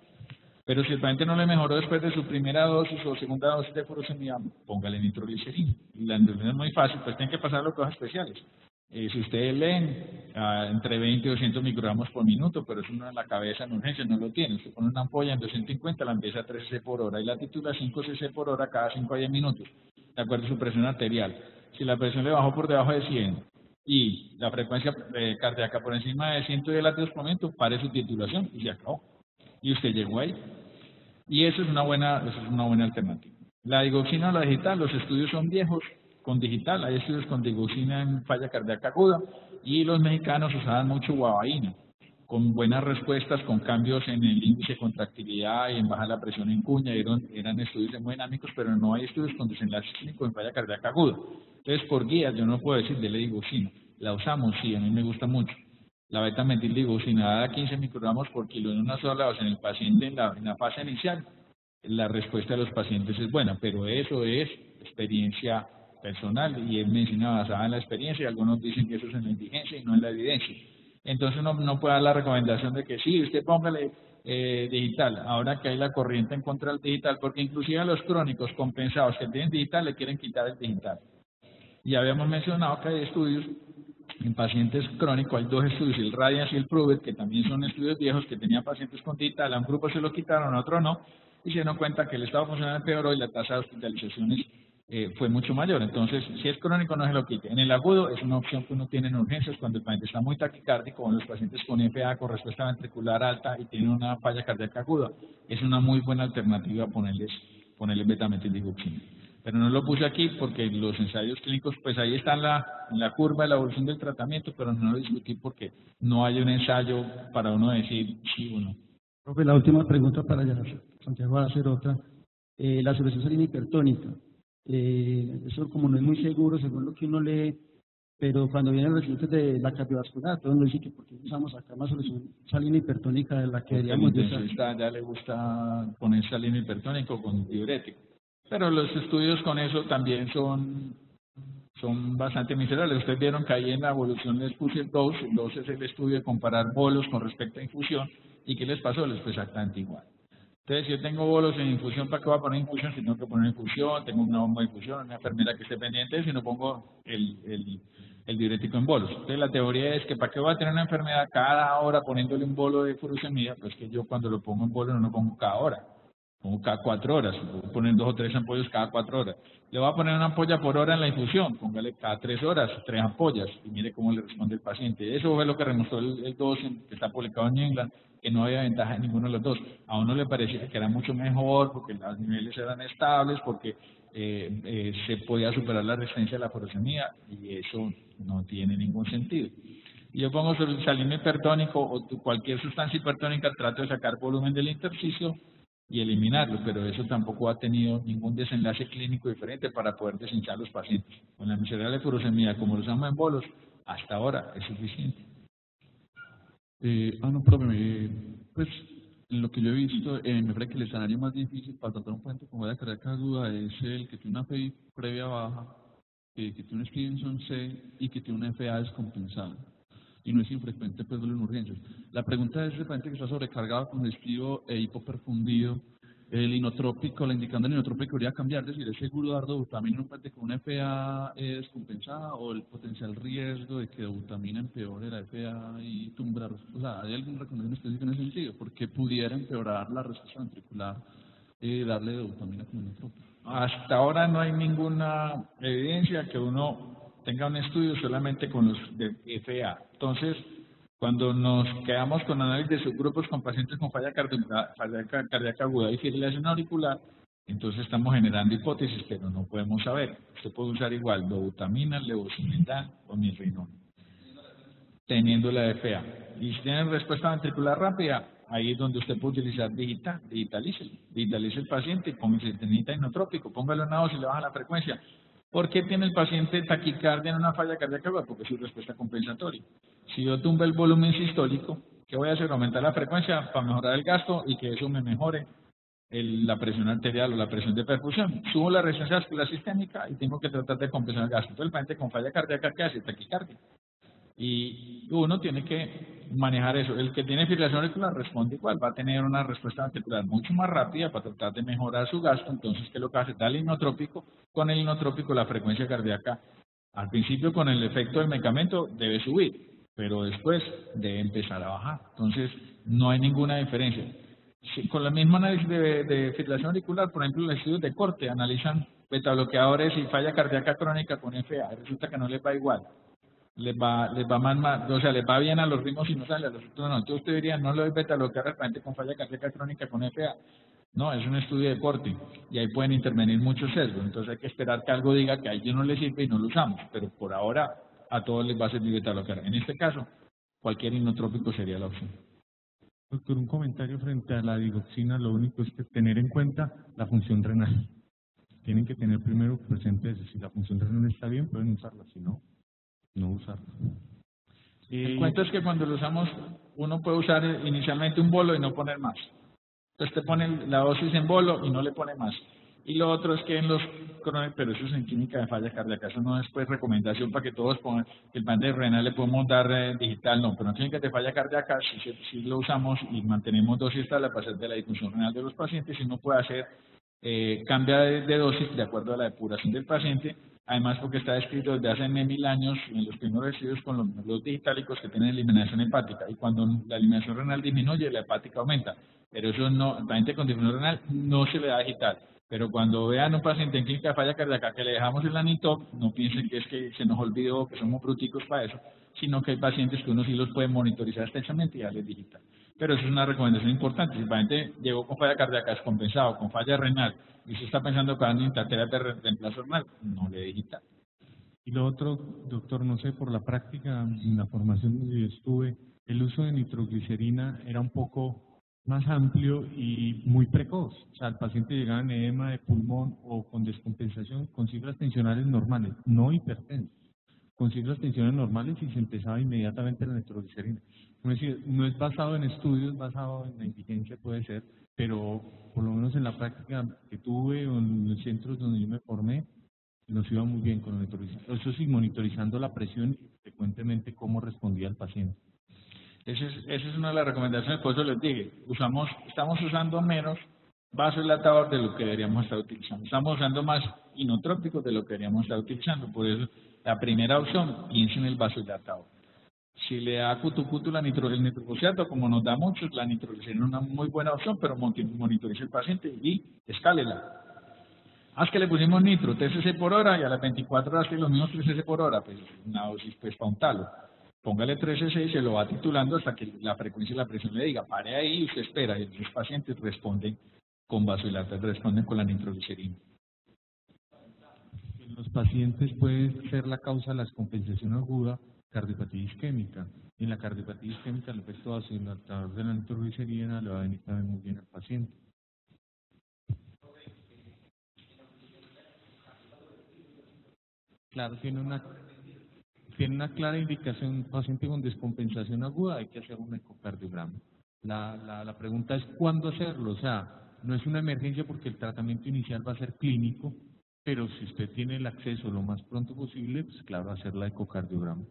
Pero si el paciente no le mejoró después de su primera dosis o segunda dosis de furosemida, póngale nitroglicerina. Y la endorfina es muy fácil, pues tienen que pasarlo cosas especiales. Si ustedes leen, entre 20 y 200 microgramos por minuto, pero eso uno en la cabeza en urgencia no lo tiene. Usted pone una ampolla en 250, la empieza a 3 cc por hora y la titula 5 cc por hora cada 5 a 10 minutos, de acuerdo a su presión arterial. Si la presión le bajó por debajo de 100 y la frecuencia cardíaca por encima de 110 latidos por minuto, pare su titulación y se acabó. Y usted llegó ahí. Y eso es una buena alternativa. La digoxina o la digital, los estudios son viejos con digital, hay estudios con digoxina en falla cardíaca aguda, y los mexicanos usaban mucho guavaína. con buenas respuestas, con cambios en el índice de contractilidad y en bajar la presión en cuña, eran estudios hemodinámicos, pero no hay estudios con desenlace clínico en falla cardíaca aguda. Entonces, por guías, yo no puedo decir de ledigosina. La usamos, sí, a mí me gusta mucho. La beta-metildigosina dada 15 microgramos por kilo en una sola dosis en el paciente en la fase inicial, la respuesta de los pacientes es buena, pero eso es experiencia personal y es medicina basada en la experiencia, y algunos dicen que eso es en la indigencia y no en la evidencia. Entonces no puede dar la recomendación de que sí, usted póngale digital, ahora que hay la corriente en contra del digital, porque inclusive a los crónicos compensados que tienen digital le quieren quitar el digital. Y habíamos mencionado que hay estudios en pacientes crónicos, hay 2 estudios, el Radiance y el Pruvet, que también son estudios viejos que tenían pacientes con digital, a un grupo se lo quitaron, a otro no, y se dieron cuenta que el estado funcional empeoró y la tasa de hospitalizaciones fue mucho mayor. Entonces, si es crónico no se lo quite. En el agudo es una opción que uno tiene en urgencias cuando el paciente está muy taquicárdico, o los pacientes con FA, con respuesta ventricular alta y tienen una falla cardíaca aguda. Es una muy buena alternativa ponerle beta-metildigloxina. Pero no lo puse aquí porque los ensayos clínicos, pues ahí está en la curva de la evolución del tratamiento, pero no lo discutí porque no hay un ensayo para uno decir sí o no. Profe, la última pregunta para ya Santiago va a hacer otra. La solución salina hipertónica. Eso como no es muy seguro según lo que uno lee, pero cuando vienen los resultados de la cardiovascular, todos nos dicen que porque usamos acá una solución salina hipertónica de la que deberíamos de usar. Ya le gusta poner salina hipertónico con diurético. Pero los estudios con eso también son bastante miserables. Ustedes vieron que ahí en la evolución les puse el dose. El dose es el estudio de comparar bolos con respecto a infusión. ¿Y qué les pasó? Les fue exactamente igual. Entonces, si yo tengo bolos en infusión, ¿para qué voy a poner infusión? Si tengo que poner infusión, tengo una bomba de infusión, una enfermera que esté pendiente, si no pongo el diurético en bolos. Entonces, la teoría es que ¿para qué voy a tener una enfermedad cada hora poniéndole un bolo de furosemida? Pues que yo cuando lo pongo en bolo no lo pongo cada hora. Pongo cada 4 horas, voy a poner 2 o 3 ampollas cada 4 horas. Le voy a poner una ampolla por hora en la infusión, póngale cada 3 horas, 3 ampollas, y mire cómo le responde el paciente. Eso fue lo que demostró el dose que está publicado en New England, que no había ventaja en ninguno de los dos. A uno le parecía que era mucho mejor, porque los niveles eran estables, porque se podía superar la resistencia a la furosemida, y eso no tiene ningún sentido. Yo pongo salino hipertónico o cualquier sustancia hipertónica, trato de sacar volumen del intersticio y eliminarlo, pero eso tampoco ha tenido ningún desenlace clínico diferente para poder deshinchar a los pacientes. Con la miserable furosemida, como lo usamos en bolos, hasta ahora es suficiente. No, profe, pues en lo que yo he visto, me parece que el escenario más difícil para tratar un paciente con falla cardíaca aguda es el que tiene una FI previa baja, que tiene un Stevenson C y que tiene una FA descompensada. Y no es infrecuente pues en urgencias. La pregunta es ese paciente que está sobrecargado, congestivo e hipoperfundido, el inotrópico, la indicando el inotrópico debería cambiar, es decir, ¿es seguro dar dobutamina en un paciente con una FA descompensada o el potencial riesgo de que dobutamina empeore la FA y tumbar? O sea, ¿hay alguna recomendación específica en ese sentido? Porque pudiera empeorar la respuesta ventricular darle dobutamina como inotrópico. Hasta ahora no hay ninguna evidencia que uno tenga un estudio solamente con los de FA. Entonces, cuando nos quedamos con análisis de subgrupos con pacientes con falla cardíaca aguda y fibrilación auricular, entonces estamos generando hipótesis, pero no podemos saber. Usted puede usar igual dobutamina, levosimendan o milrinol, teniendo la FA. Y si tienen respuesta ventricular rápida, ahí es donde usted puede utilizar digitalice el paciente y póngase tenita inotrópico, póngalo en una dosis y le baja la frecuencia. ¿Por qué tiene el paciente taquicardia en una falla cardíaca aguda? Porque es su respuesta compensatoria. Si yo tumbo el volumen sistólico, ¿qué voy a hacer? Aumentar la frecuencia para mejorar el gasto y que eso me mejore la presión arterial o la presión de perfusión. Subo la resistencia vascular sistémica y tengo que tratar de compensar el gasto. Entonces el paciente con falla cardíaca, ¿qué hace? Taquicardia. Y uno tiene que manejar eso. El que tiene fibrilación auricular responde igual, va a tener una respuesta ventricular mucho más rápida para tratar de mejorar su gasto. Entonces, ¿qué es lo que hace? Dale inotrópico. Con el inotrópico la frecuencia cardíaca, al principio con el efecto del medicamento, debe subir, pero después debe empezar a bajar. Entonces, no hay ninguna diferencia. Si, con la misma análisis de fibrilación auricular, por ejemplo, los estudios de corte analizan betabloqueadores y falla cardíaca crónica con FA. Resulta que no les va igual. Les va mal, o sea, les va bien a los ritmos sinusales, a los otros no. Entonces usted diría, no le doy beta-bloqueador al paciente con falla cardíaca crónica con FA. No, es un estudio de corte y ahí pueden intervenir muchos sesgos. Entonces hay que esperar que algo diga que a ellos no les sirve y no lo usamos. Pero por ahora a todos les va a servir beta-bloqueador. En este caso, cualquier inotrópico sería la opción. Doctor, un comentario frente a la digoxina, lo único es que tener en cuenta la función renal. Tienen que tener primero presente eso, si la función renal está bien, pueden usarla, si no, no usarla. El cuento es que cuando lo usamos, uno puede usar inicialmente un bolo y no poner más. Entonces te pone la dosis en bolo y no le pone más. Y lo otro es que en los crónicos, pero eso es en química de falla cardíaca, eso no es pues recomendación para que todos pongan, el paciente renal le podemos dar digital, no, pero en clínica de falla cardíaca sí lo usamos y mantenemos dosis estable para hacer de la disfunción renal de los pacientes, y uno puede hacer, cambia de dosis de acuerdo a la depuración del paciente, además porque está descrito desde hace 1000 años en los primeros estudios con los digitálicos que tienen eliminación hepática, y cuando la eliminación renal disminuye, la hepática aumenta, pero eso no, el paciente con disfunción renal no se le da digital. Pero cuando vean un paciente en clínica de falla cardíaca que le dejamos el Anitop, no piensen que es que se nos olvidó, que somos bruticos para eso, sino que hay pacientes que uno sí los puede monitorizar estrechamente y darles digital. Pero eso es una recomendación importante. Si el paciente llegó con falla cardíaca descompensado, con falla renal, y se está pensando que va a necesitar terapia de reemplazo renal, no le dé digital. Y lo otro, doctor, no sé, por la práctica, en la formación donde yo estuve, el uso de nitroglicerina era un poco más amplio y muy precoz. O sea, el paciente llegaba en edema de pulmón o con descompensación con cifras tensionales normales, no hipertensos, con cifras tensionales normales, y se empezaba inmediatamente la nitroglicerina. Es decir, no es basado en estudios, basado en la indigencia puede ser, pero por lo menos en la práctica que tuve o en los centros donde yo me formé, nos iba muy bien con la nitroglicerina. Eso sí, monitorizando la presión y frecuentemente cómo respondía el paciente. Esa es una de las recomendaciones, por eso les dije, estamos usando menos vasodilatador de lo que deberíamos estar utilizando. Estamos usando más inotrópicos de lo que deberíamos estar utilizando. Por eso, la primera opción, piensen en el vasodilatador. Si le da cutucutu el nitrogluciato, como nos da muchos, la nitroglicerina es una muy buena opción, pero monitorice el paciente y escálela. Haz que le pusimos nitro, 3 cc por hora, y a las 24 horas que los mismos 3 cc por hora, pues una dosis pues para un talo. Póngale 3 cc y se lo va titulando hasta que la frecuencia y la presión le diga, pare ahí y usted espera, y los pacientes responden con vasodilatador, responden con la nitroglicerina. En los pacientes puede ser la causa de la descompensación aguda, cardiopatía isquémica. En la cardiopatía isquémica, el efecto vasodilatador de la nitroglicerina le va a venir también muy bien al paciente. Claro, tiene una clara indicación, paciente con descompensación aguda, hay que hacer un ecocardiograma. La pregunta es cuándo hacerlo, o sea, no es una emergencia porque el tratamiento inicial va a ser clínico, pero si usted tiene el acceso lo más pronto posible, pues claro, hacer la ecocardiograma.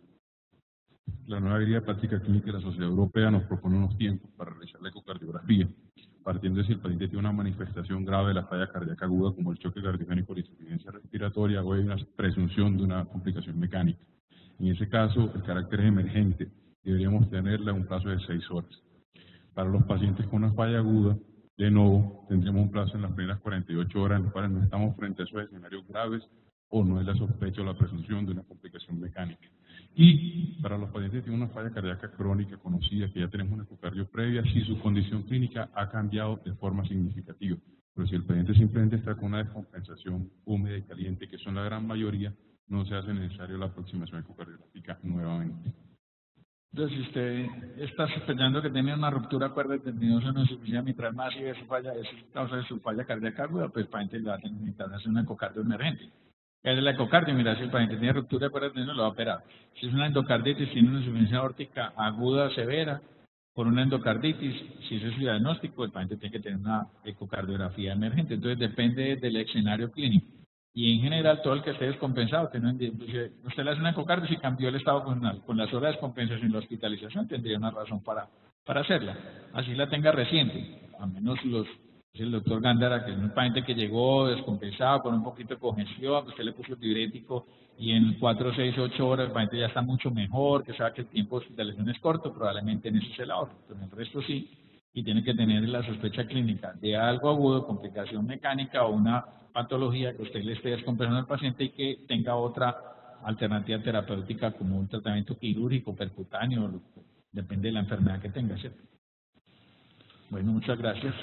La nueva guía práctica clínica de la Sociedad Europea nos propone unos tiempos para realizar la ecocardiografía, partiendo de si el paciente tiene una manifestación grave de la falla cardíaca aguda, como el choque cardiogénico o la insuficiencia respiratoria, o hay una presunción de una complicación mecánica. En ese caso, el carácter es emergente, deberíamos tenerla en un plazo de 6 horas. Para los pacientes con una falla aguda, de nuevo, tendremos un plazo en las primeras 48 horas en las cuales no estamos frente a esos escenarios graves o no es la sospecha o la presunción de una complicación mecánica. Y para los pacientes que tienen una falla cardíaca crónica conocida, que ya tenemos una ecocardio previa, si su condición clínica ha cambiado de forma significativa. Pero si el paciente simplemente está con una descompensación húmeda y caliente, que son la gran mayoría, no se hace necesario la aproximación ecocardiográfica nuevamente. Entonces, si usted está sospechando que tiene una ruptura cuerda tendinosa no insuficiencia mitral masiva, es causa de su falla cardíaca aguda, pues el paciente le va a necesitar hacer una ecocardio emergente. Es la ecocardio, mira, si el paciente tiene ruptura de cuerda tendinosa, lo va a operar. Si es una endocarditis, tiene una insuficiencia aórtica aguda severa, por una endocarditis, si ese es su diagnóstico, el paciente tiene que tener una ecocardiografía emergente. Entonces, depende del escenario clínico. Y en general, todo el que esté descompensado, usted le hace una ecocardio, si cambió el estado con las horas de descompensación y la hospitalización, tendría una razón para hacerla. Así la tenga reciente, a menos el doctor Gándara, que es un paciente que llegó descompensado, con un poquito de congestión, usted le puso el diurético y en 4, 6, 8 horas el paciente ya está mucho mejor, que sabe que el tiempo de hospitalización es corto, probablemente en ese es el ahorro, pero en el resto sí, y tiene que tener la sospecha clínica de algo agudo, complicación mecánica o una patología que usted le esté descompensando al paciente y que tenga otra alternativa terapéutica como un tratamiento quirúrgico, percutáneo, depende de la enfermedad que tenga, ¿cierto? Bueno, muchas gracias.